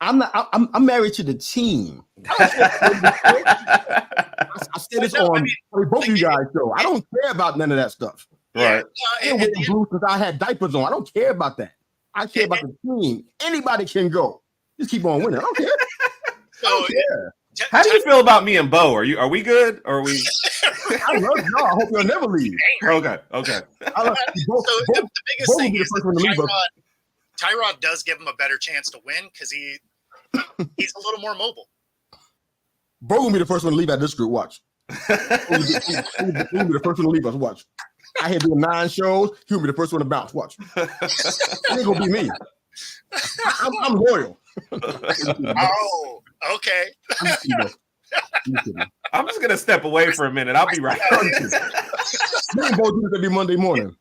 I'm married to the team. I said this on both of you guys' show. I don't care about none of that stuff. Right. Because I had diapers on. I don't care about that. I care about the team. Anybody can go. Just keep on winning. I don't care. I don't care. How do you feel about me and Bo? Are we good? Or are we? I love y'all. I hope you'll never leave. Okay. The biggest thing is Tyrod does give him a better chance to win because he's a little more mobile. Bo will be the first one to leave out this group. Watch. He'll be the first one to leave us. Watch. I had doing 9 shows. He'll be the first one to bounce. Watch. It ain't gonna be me. I'm loyal. Oh, okay. I'm just gonna step away for a minute. I'll be right. Me and Bo do this every Monday morning.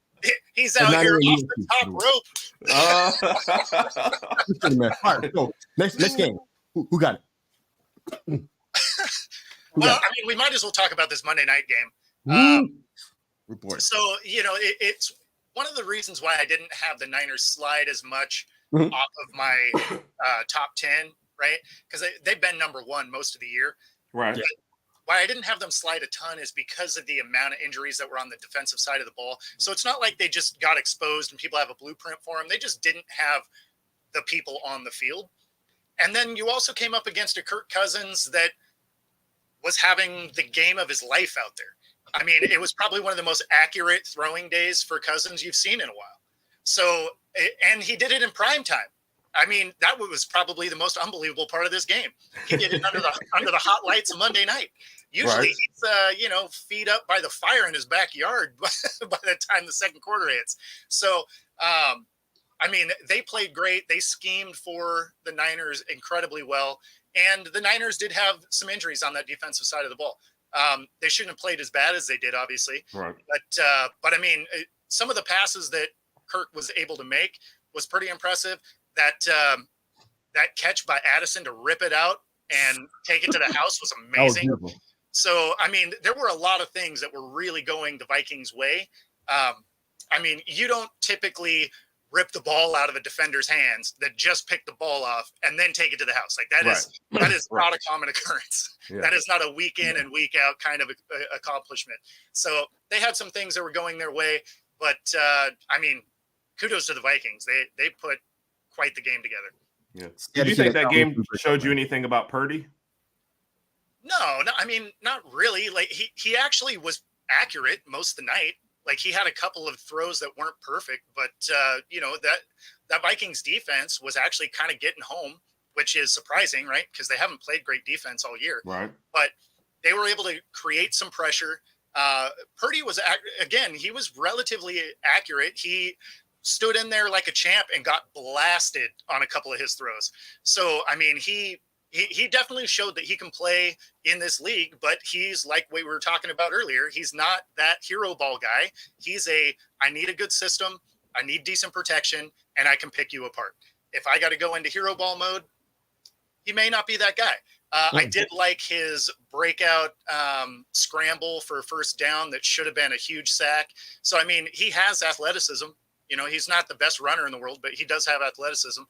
He's out here off the top rope. All right, so next game. Who got it? Well, I mean, we might as well talk about this Monday night game. Report. So, it's one of the reasons why I didn't have the Niners slide as much off of my top 10, right? Because they've been number 1 most of the year. Right. But why I didn't have them slide a ton is because of the amount of injuries that were on the defensive side of the ball. So it's not like they just got exposed and people have a blueprint for them. They just didn't have the people on the field. And then you also came up against a Kirk Cousins that was having the game of his life out there. I mean, it was probably one of the most accurate throwing days for Cousins you've seen in a while. So, and he did it in prime time. I mean, that was probably the most unbelievable part of this game. He did it under the hot lights of Monday night. Usually he's, feet up by the fire in his backyard by the time the second quarter hits. So, I mean, they played great. They schemed for the Niners incredibly well. And the Niners did have some injuries on that defensive side of the ball. They shouldn't have played as bad as they did, obviously. Right. But I mean, some of the passes that Kirk was able to make was pretty impressive. That catch by Addison to rip it out and take it to the house was amazing. So, I mean, there were a lot of things that were really going the Vikings' way. I mean, you don't typically rip the ball out of a defender's hands that just picked the ball off and then take it to the house. Like that is not a common occurrence. Yeah. That is not a week in and week out kind of accomplishment. So they had some things that were going their way, but I mean, kudos to the Vikings. They put quite the game together. Yeah. Did you think that game showed you anything about Purdy? No, I mean, not really. Like he actually was accurate most of the night. Like he had a couple of throws that weren't perfect, but that Vikings defense was actually kind of getting home, which is surprising, right? Because they haven't played great defense all year. Right. But they were able to create some pressure. Purdy was, again, he was relatively accurate. He stood in there like a champ and got blasted on a couple of his throws. So, I mean, he definitely showed that he can play in this league, but he's like we were talking about earlier. He's not that hero ball guy. I need a good system. I need decent protection, and I can pick you apart. If I got to go into hero ball mode, he may not be that guy. I did like his breakout scramble for first down that should have been a huge sack. So, I mean, he has athleticism. He's not the best runner in the world, but he does have athleticism.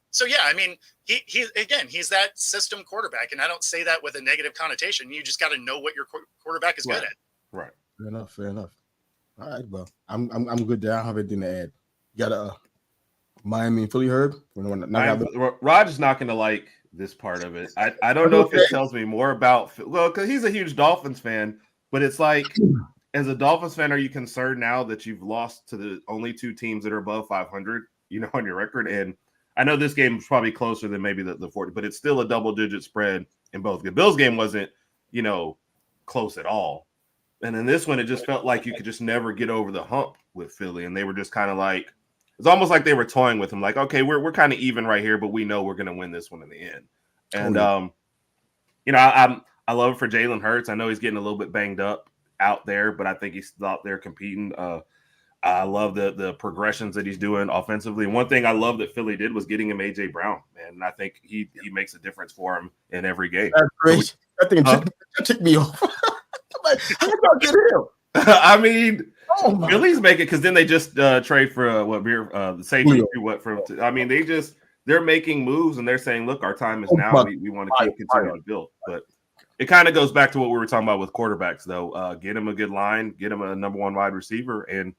So, yeah, I mean, he's that system quarterback, and I don't say that with a negative connotation. You just got to know what your quarterback is good at. Right. Fair enough. All right, well, I'm good there. I don't have anything to add. You got a Miami and Philly, Herb? Raj is not going to like this part of it. I don't know if it tells me more about because he's a huge Dolphins fan, but it's like as a Dolphins fan, are you concerned now that you've lost to the only two teams that are above 500, on your record? And I know this game is probably closer than maybe the 40, but it's still a double-digit spread in both. The Bills game wasn't, close at all. And in this one, it just felt like you could just never get over the hump with Philly. And they were just kind of like, it's almost like they were toying with him. Like, okay, we're kind of even right here, but we know we're going to win this one in the end. And, I love it for Jalen Hurts. I know he's getting a little bit banged up out there, but I think he's still out there competing. I love the progressions that he's doing offensively. And one thing I love that Philly did was getting him A.J. Brown, man. And I think he makes a difference for him in every game. That's great. That thing took me off. I'm like, how did y'all get him? I mean, Philly's making because then they just trade for the safety. I mean, they're making moves and they're saying, look, our time is now. We want to continue to build. But it kind of goes back to what we were talking about with quarterbacks, though. Get him a good line, get him a number one wide receiver, and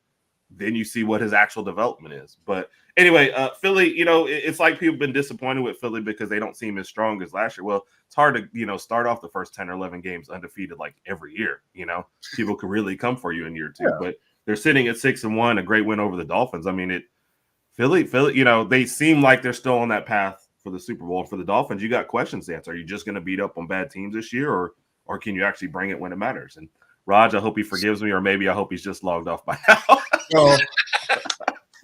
then you see what his actual development is. But anyway, Philly, it's like people have been disappointed with Philly because they don't seem as strong as last year. Well, it's hard to, start off the first 10 or 11 games undefeated like every year. People could really come for you in year two. Yeah. But they're sitting at 6-1, a great win over the Dolphins. I mean, Philly, they seem like they're still on that path for the Super Bowl. For the Dolphins, you got questions to answer. Are you just going to beat up on bad teams this year, or can you actually bring it when it matters? And Raj, I hope he forgives me, or maybe I hope he's just logged off by now.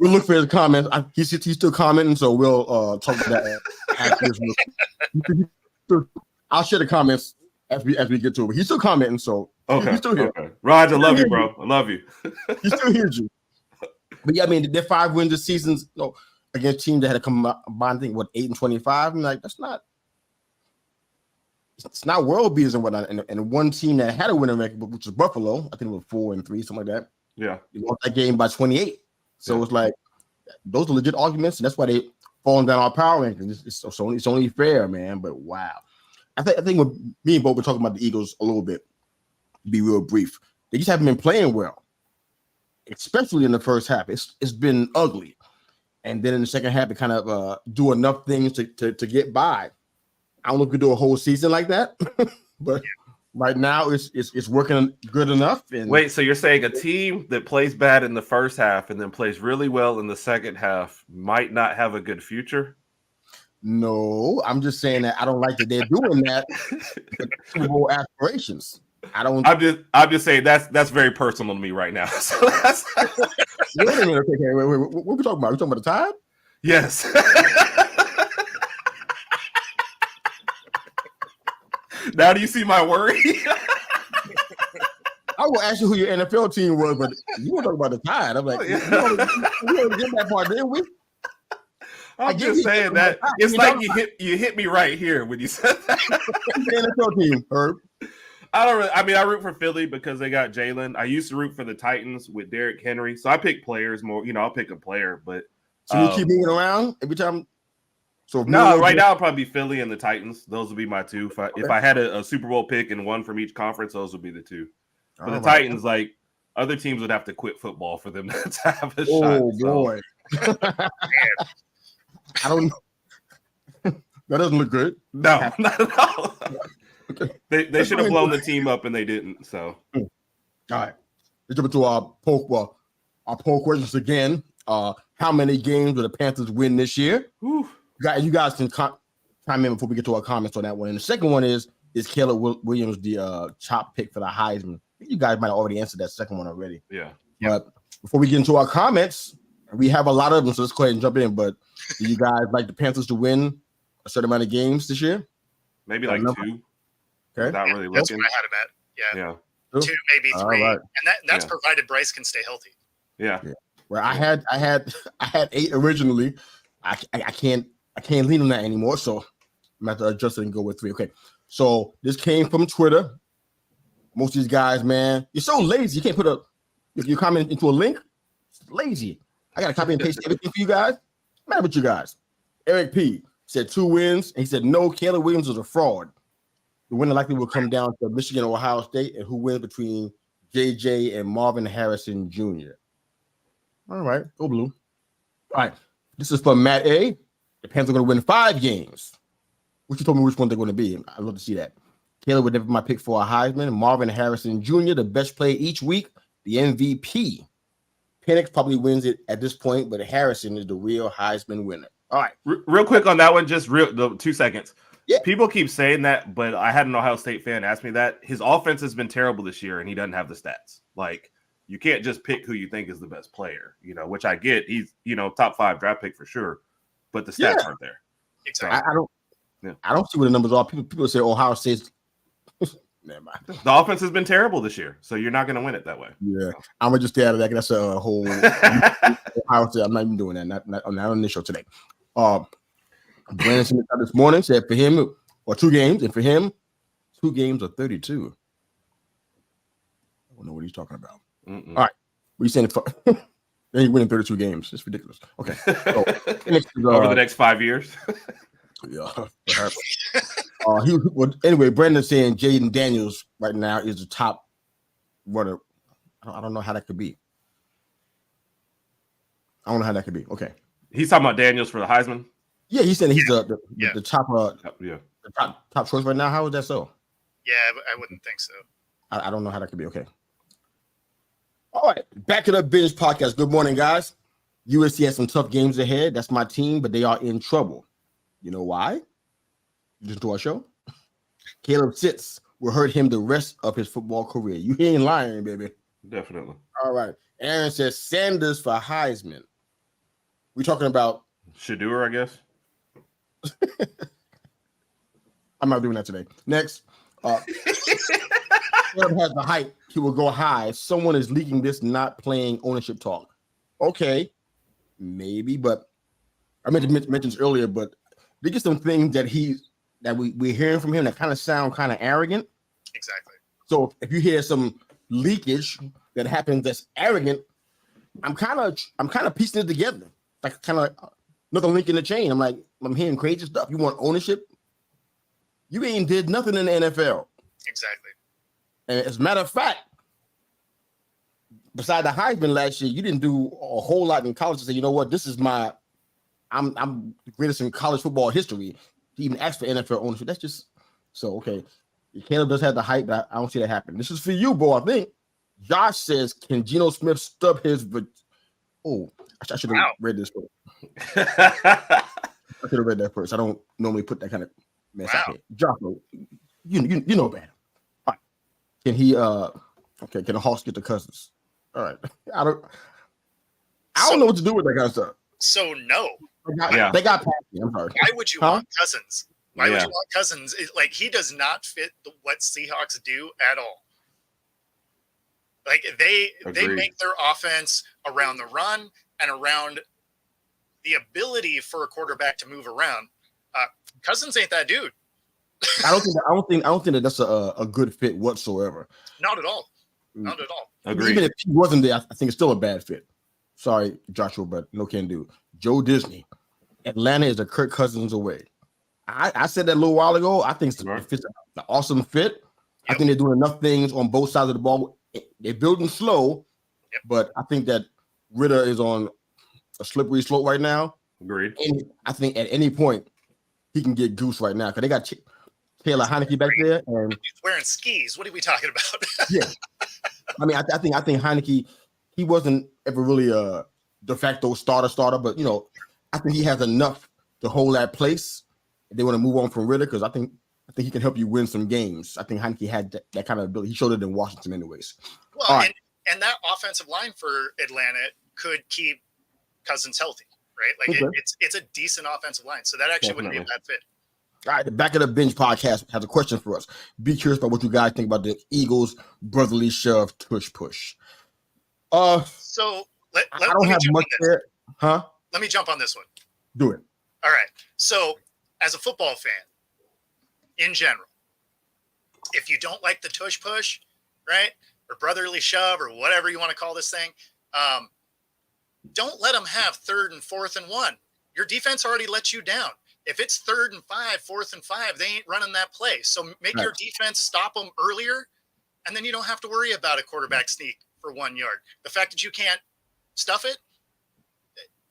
We'll look for his comments. He's still commenting, so we'll talk about that after this. I'll share the comments as we get to it. He's still commenting, so he's still here. Okay. Raj, I love you, bro. I love you. He still hears you. But yeah, I mean, their 5 wins this season against teams that had to come combined, I think, 8-25. I'm like, that's not. It's not world beaters and whatnot. And one team that had a winning record, which was Buffalo, I think it was 4-3, something like that. Yeah, they lost that game by 28. So it's like those are legit arguments, and that's why they falling down our power rankings. It's only fair, man. But wow, I think with me and Bo were talking about the Eagles a little bit. Be real brief. They just haven't been playing well, especially in the first half. It's been ugly, and then in the second half, they kind of do enough things to get by. I don't know if we do a whole season like that, but. Right now, it's working good enough. And wait, so you're saying a team that plays bad in the first half and then plays really well in the second half might not have a good future? No, I'm just saying that I don't like that they're doing that. Super Bowl aspirations. I don't. I'm just saying that's very personal to me right now. So that's. Wait a minute. Okay, wait. What are we talking about? We talking about the Tide? Yes. Now do you see my worry? I will ask you who your NFL team was, but you were talking about the Tide. I'm like, we already get that part, didn't we? I'm just saying that it's like you hit me right here when you said that. NFL team, Herb. I root for Philly because they got Jalen. I used to root for the Titans with Derrick Henry, so I pick players more. I'll pick a player, but so you keep moving around every time. So right now it'll probably be Philly and the Titans. Those would be my two. If I had a Super Bowl pick and one from each conference, those would be the two. For the Titans, like other teams would have to quit football for them to have a shot. Oh boy, I don't know. That doesn't look good. No, not at all. They should have blown the team up and they didn't. So, all right. let's jump into our poll. Well, our poll questions again. How many games will the Panthers win this year? Whew. You guys can chime in before we get to our comments on that one. And the second one is Caleb Williams the top pick for the Heisman? You guys might have already answered that second one already. Yeah. But before we get into our comments, we have a lot of them, so let's go ahead and jump in. But do you guys like the Panthers to win a certain amount of games this year? Maybe like 2. Okay. Without really That's looking. what I had him at. Yeah. Yeah. 2, maybe 3. Right. And that's provided Bryce can stay healthy. Yeah. Well, I had 8 originally. I can't lean on that anymore, so I'm going to have to adjust it and go with 3. Okay. So this came from Twitter. Most of these guys, man, you're so lazy. You can't put if you comment into a link, it's lazy. I got to copy and paste everything for you guys. Mad with you guys. Eric P said 2 wins, and he said no, Caleb Williams is a fraud. The winner likely will come down to Michigan or Ohio State, and who wins between JJ and Marvin Harrison Jr. All right, go blue. All right, this is from Matt A. The Panthers are going to win 5 games. Which you told me which one they're going to be. I'd love to see that. Caleb would never be my pick for a Heisman. Marvin Harrison Jr., the best player each week, the MVP. Penix probably wins it at this point, but Harrison is the real Heisman winner. All right. Real quick on that one, just 2 seconds. Yeah. People keep saying that, but I had an Ohio State fan ask me that. His offense has been terrible this year, and he doesn't have the stats. Like, you can't just pick who you think is the best player, which I get. He's, top 5 draft pick for sure, but the stats aren't there. Exactly. I don't see what the numbers are. People say Ohio State's never mind. The offense has been terrible this year, so you're not going to win it that way. Yeah, I'm gonna just stay out of that. That's a whole. Ohio State. I'm not even doing that. Not on this show today. Brandon Smith this morning said for him, or 2 games, and for him, 2 games or 32. I don't know what he's talking about. Mm-mm. All right, we saying for. Then he's winning 32 games. It's ridiculous. Okay, so, over the next 5 years. Yeah, perhaps. Anyway, Brandon's saying Jaden Daniels right now is the top runner. I don't know how that could be. I don't know how that could be. Okay. He's talking about Daniels for the Heisman. Yeah, he's saying he's the top the top choice right now. How is that so? Yeah, I wouldn't think so. I don't know how that could be. Okay. All right, back to the Binge Podcast. Good morning, guys. USC has some tough games ahead. That's my team, but they are in trouble. You know why? Listen to our show. Caleb Sitz will hurt him the rest of his football career. You ain't lying, baby. Definitely. All right. Aaron says Sanders for Heisman. We talking about Shadur, I guess. I'm not doing that today. Next. Caleb has the hype. He will go high. Someone is leaking this not playing ownership talk. Okay. Maybe, but I meant to mention this earlier, but they get some things that we're hearing from him that kind of sound kind of arrogant. Exactly. So if you hear some leakage that happens that's arrogant, I'm kind of piecing it together. Like kind of another link in the chain. I'm hearing crazy stuff. You want ownership? You ain't did nothing in the NFL. Exactly. And as a matter of fact, beside the Heisman last year, you didn't do a whole lot in college to say, you know what, this is I'm the greatest in college football history. He even asked for NFL ownership. That's just so okay. Caleb does have the hype, but I don't see that happen. This is for you, bro. I think Josh says, "Can Geno Smith stub his?" Oh, I should have read this first. I should have read that first. I don't normally put that kind of mess out here. Josh, you know better. All right. Can he? Okay. Can the Hawks get the Cousins? All right. I don't know what to do with that kind of stuff. So no. They got past me. I'm sorry. Why would you want Cousins? Why would you want Cousins? Like, he does not fit what Seahawks do at all. Like, they make their offense around the run and around the ability for a quarterback to move around. Cousins ain't that dude. I don't think that that's a good fit whatsoever. Not at all. Not at all. Agreed. Even if he wasn't there, I think it's still a bad fit. Sorry, Joshua, but no can do. Joe Disney, Atlanta is a Kirk Cousins away. I said that a little while ago. I think it's an awesome fit. Yep. I think they're doing enough things on both sides of the ball. They're building slow, but I think that Ritter is on a slippery slope right now. Agreed. And I think at any point he can get goose right now because they got Taylor Heineke back there, and he's wearing skis. What are we talking about? Yeah, I mean, I think Heineke, he wasn't ever really a de facto starter, but I think he has enough to hold that place. If they want to move on from Ritter, because I think he can help you win some games. I think Heineke had that kind of ability. He showed it in Washington, anyways. Well, all right. and that offensive line for Atlanta could keep Cousins healthy, right? Like Okay. it's a decent offensive line, so that actually wouldn't be a bad fit. All right, the Back of the Bench podcast has a question for us. Be curious about what you guys think about the Eagles' brotherly shove tush push. So I don't have much there, huh? Let me jump on this one. Do it. All right. So, as a football fan, in general, if you don't like the tush push, right, or brotherly shove, or whatever you want to call this thing, don't let them have 3rd and 4th and 1. Your defense already let you down. If it's 3rd and 5, 4th and 5, they ain't running that play. So make your defense stop them earlier, and then you don't have to worry about a quarterback sneak for 1 yard. The fact that you can't stuff it,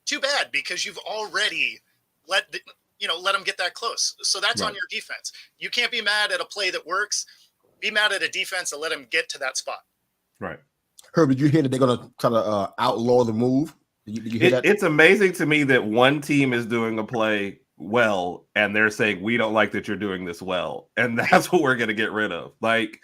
too bad, because you've already let them get that close. So that's on your defense. You can't be mad at a play that works. Be mad at a defense and let them get to that spot. Right. Herb, did you hear that they're going to try to outlaw the move? Did you hear that? It's amazing to me that one team is doing a play well, and they're saying, we don't like that you're doing this well. And that's what we're going to get rid of. Like,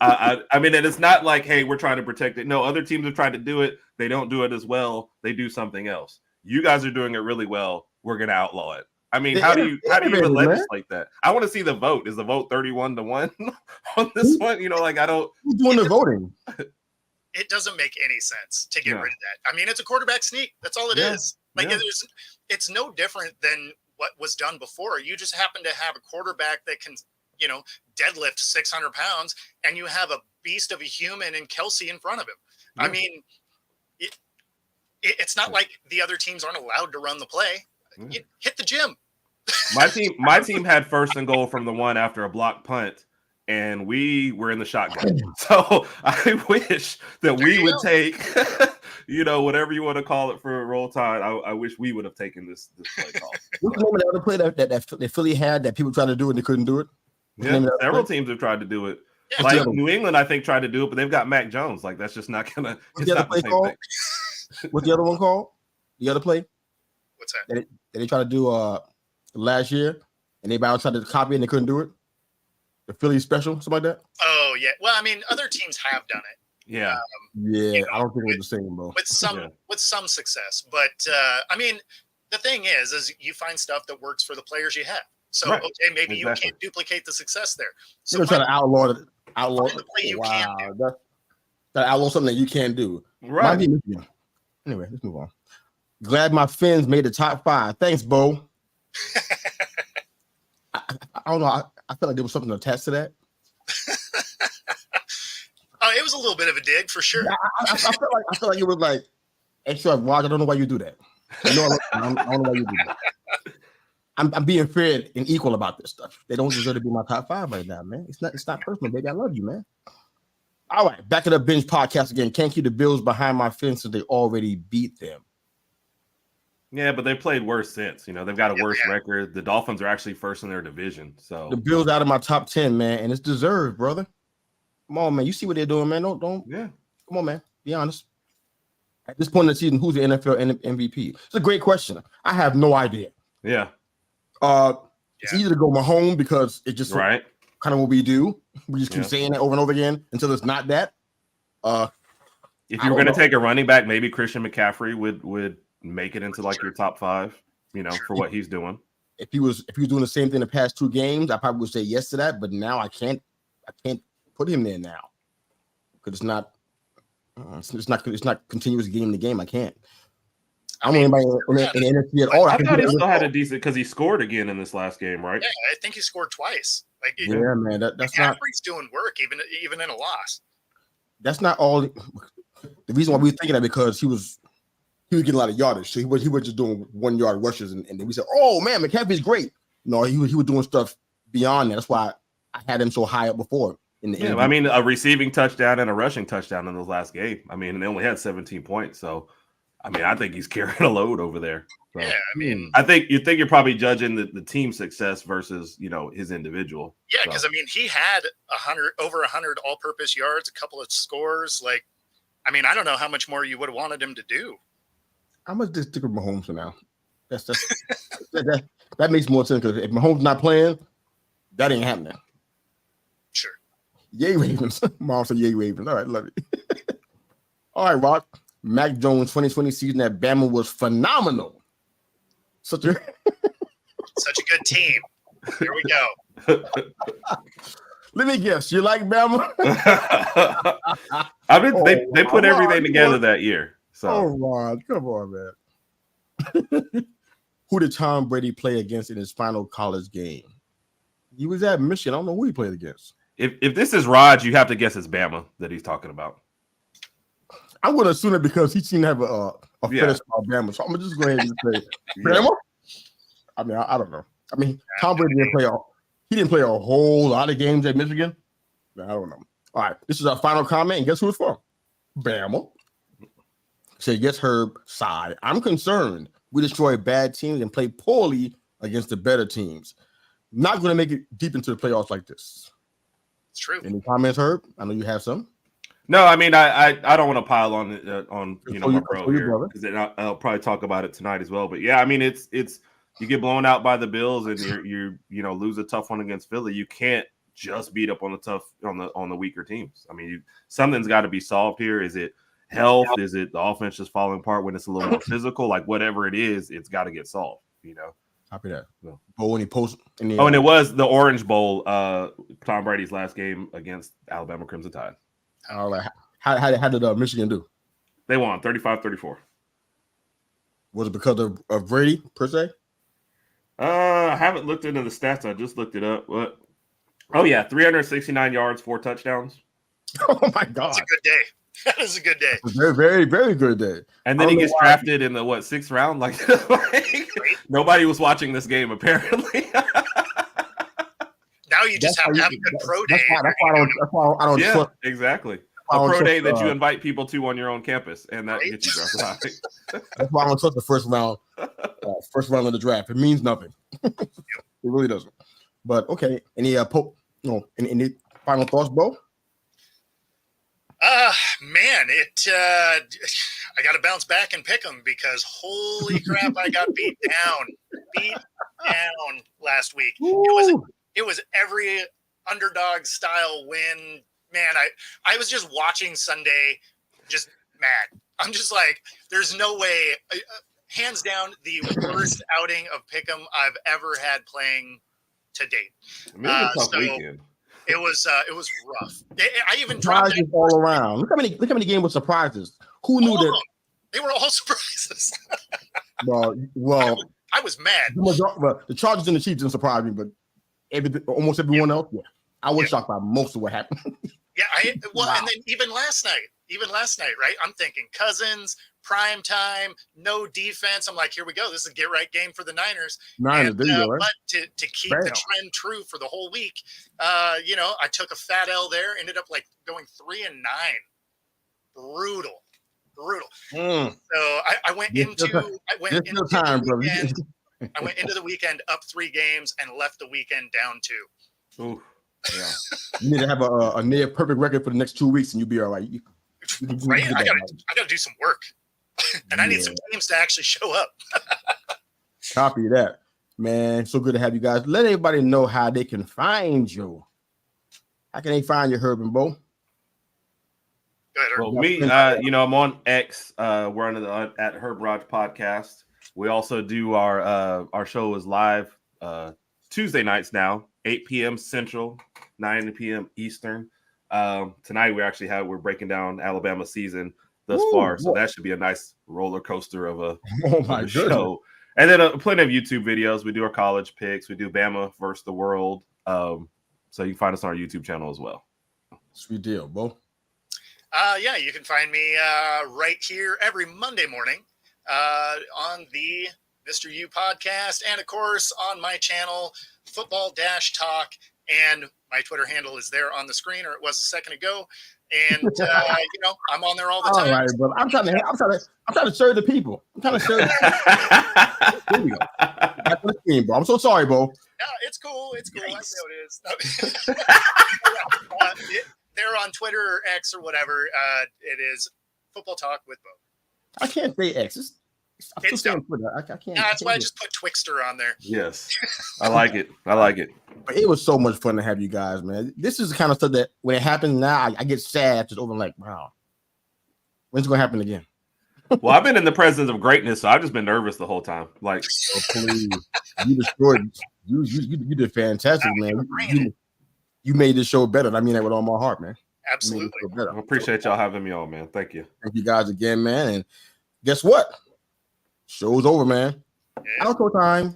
I mean, and it's not like, hey, we're trying to protect it. No, other teams have tried to do it. They don't do it as well. They do something else. You guys are doing it really well. We're going to outlaw it. I mean, how do you even legislate that? I want to see the vote. Is the vote 31-1 on this one? I don't. Who's doing the voting? It doesn't make any sense to get rid of that. I mean, it's a quarterback sneak. That's all it is. Like, it's no different than what was done before. You just happen to have a quarterback that can, deadlift 600 pounds, and you have a beast of a human and Kelsey in front of him. Yeah. I mean, it's not like the other teams aren't allowed to run the play. You hit the gym. My team had 1st and goal from the 1 after a block punt, and we were in the shotgun. So I wish that we would take, whatever you want to call it for roll tide. I wish we would have taken this play call. What's the name of the other play that Philly had that people tried to do and they couldn't do it? Several teams have tried to do it. Yeah. Like New England, I think, tried to do it, but they've got Mac Jones. Like, that's just not gonna. What's the other play called? What's the other one called? The other play? What's that? That they tried to do last year, and everybody tried to copy it and they couldn't do it. The Philly special, something like that. Oh yeah. Well, I mean, other teams have done it. Yeah. I don't think it was the same, bro. With some success, but I mean, the thing is you find stuff that works for the players you have. So okay, maybe you can't duplicate the success there. So you're trying to outlaw the play you can do. That outlaw something that you can't do. Right. Anyway, let's move on. Glad my Fins made the top 5. Thanks, Bo. I don't know. I felt like there was something attached to that. Oh, it was a little bit of a dig for sure. I felt like it was like extra. Watch. I don't know why you do that. I don't know why you do that. I'm being fair and equal about this stuff. They don't deserve to be my top 5 right now, man. It's not personal, baby. I love you, man. All right, Back of the Bench podcast again. Can't keep the Bills behind my fence since they already beat them. Yeah, but they played worse since. They've got a worse record. The Dolphins are actually 1st in their division. So the Bills out of my top 10, man, and it's deserved, brother. Come on, man. You see what they're doing, man. Don't. Yeah. Come on, man. Be honest. At this point in the season, who's the NFL MVP? It's a great question. I have no idea. Yeah. It's easy to go Mahomes because it just kind of what we do. We just keep saying it over and over again until it's not that. If you were going to take a running back, maybe Christian McCaffrey would make it into like your top 5, for what he's doing. If he was doing the same thing the past 2 games, I probably would say yes to that. But now I can't put him there now because it's not continuous game to game. I can't. I don't know anybody in the NFC at all. I thought he still had a decent because he scored again in this last game, right? Yeah, I think he scored twice. Man, that's not. McCaffrey's doing work even in a loss. That's not all. The reason why we were thinking that because he was getting a lot of yardage, so he was just doing 1 yard rushes, and then we said, "Oh man, McCaffrey's great." No, he was doing stuff beyond that. That's why I had him so high up before. I mean, a receiving touchdown and a rushing touchdown in those last game. I mean, and they only had 17 points, so I mean, I think he's carrying a load over there. So, yeah, I mean, I think you're probably judging the team success versus his individual. Yeah, because I mean, he had over 100 all-purpose yards, a couple of scores. Like, I mean, I don't know how much more you would have wanted him to do. I'm gonna just stick with Mahomes for now. That makes more sense because if Mahomes not playing, that ain't happening. Sure. Yay Ravens. Mom said yay Ravens. All right, love it. All right, Rock. Mac Jones 2020 season at Bama was phenomenal. Such a good team. Here we go. Let me guess. You like Bama? I mean, they put everything together that year. So, Ron, come on, man. Who did Tom Brady play against in his final college game? He was at Michigan. I don't know who he played against. If this is Raj, you have to guess it's Bama that he's talking about. I'm going to assume it because he seemed to have a fetish about Bama. So I'm going to just go ahead and say Bama. I mean, I don't know. I mean, Tom Brady didn't play a whole lot of games at Michigan. I don't know. All right, this is our final comment, and guess who it's from? Bama. Say, yes, Herb, sigh. I'm concerned we destroy bad teams and play poorly against the better teams. Not going to make it deep into the playoffs like this. It's true. Any comments, Herb? I know you have some. No, I mean, I don't want to pile on my bro here because I'll probably talk about it tonight as well. But yeah, I mean, it's you get blown out by the Bills and you lose a tough one against Philly. You can't just beat up on the weaker teams. I mean, something's got to be solved here. Is it health? Is it the offense just falling apart when it's a little more physical? Like whatever it is, it's got to get solved. Copy that. So. Bowl any post? And it was the Orange Bowl, Tom Brady's last game against Alabama Crimson Tide. All right. How did Michigan do? They won 35-34. Was it because of Brady per se? I haven't looked into the stats. I just looked it up. What? Oh yeah, 369 yards, 4 touchdowns. Oh my God, that's a good day. That is a good day. It's a very, very, very good day. And then he gets drafted in the 6th round. Like nobody was watching this game apparently. Now you just have to have a good pro day. That's why I don't trust. Exactly. A pro day that you invite people to on your own campus, and that gets you drafted. That's why I don't trust the first round of the draft. It means nothing. It really doesn't. But okay, any any final thoughts, bro? Man, I got to bounce back and pick them because holy crap, I got beat down last week. It was every underdog style win. Man, I was just watching Sunday, just mad. I'm just like, there's no way. Hands down, the worst outing of Pick'em I've ever had playing to date. Weekend. It was rough. I even dropped surprises all around. Look how many games with surprises. Who knew that? They were all surprises. well, I was mad. The Chargers and the Chiefs didn't surprise me, but almost everyone else, yeah. I was shocked by most of what happened. Yeah, and then even last night, right? I'm thinking Cousins, prime time, no defense. I'm like, here we go. This is a get right game for the Niners. Right? But to keep the trend true for the whole week, I took a fat L there. Ended up like going 3-9. Brutal. So I went into the weekend up 3 games and left the weekend down 2. Ooh. Yeah. You need to have a near perfect record for the next 2 weeks, and you'll be all right. Right? I gotta do some work, and I need some teams to actually show up. Copy that, man. So good to have you guys. Let everybody know how they can find you. How can they find you, Herb and Bo? Go ahead, Herb. Well, I'm on X. We're on at Herb Raj Podcast. We also do our show is live Tuesday nights now, 8 p.m. Central, 9 p.m. Eastern. Tonight we're breaking down Alabama season thus far, so that should be a nice roller coaster of a show. And then plenty of YouTube videos. We do our college picks. We do Bama versus the world. So you can find us on our YouTube channel as well. Sweet deal, Bo. Yeah, you can find me right here every Monday morning on the Mr. U podcast, and of course on my channel, Football Talk, and my Twitter handle is there on the screen, or it was a second ago. and I'm on there all the All time. right, brother. I'm trying to serve the people. I'm trying to serve. Here we go. Back to the team, bro. I'm so sorry, bro. No, it's cool. It's cool. Nice. I know it is. They're on Twitter or X or whatever. It is Football Talk with Bo. I can't say X. I'm still saying Twitter. I can't. That's why I just put Twixter on there. Yes, I like it. I like it. But it was so much fun to have you guys, man. This is the kind of stuff that when it happens now, I get sad just over like, wow, when's it gonna happen again? Well, I've been in the presence of greatness, so I've just been nervous the whole time. Like, oh, please, you destroyed. You did fantastic, man. You made this show better. And I mean that with all my heart, man. Absolutely. I appreciate y'all having me on, man. Thank you. Thank you guys again, man. And guess what? Show's over, man. Yeah. Outro time.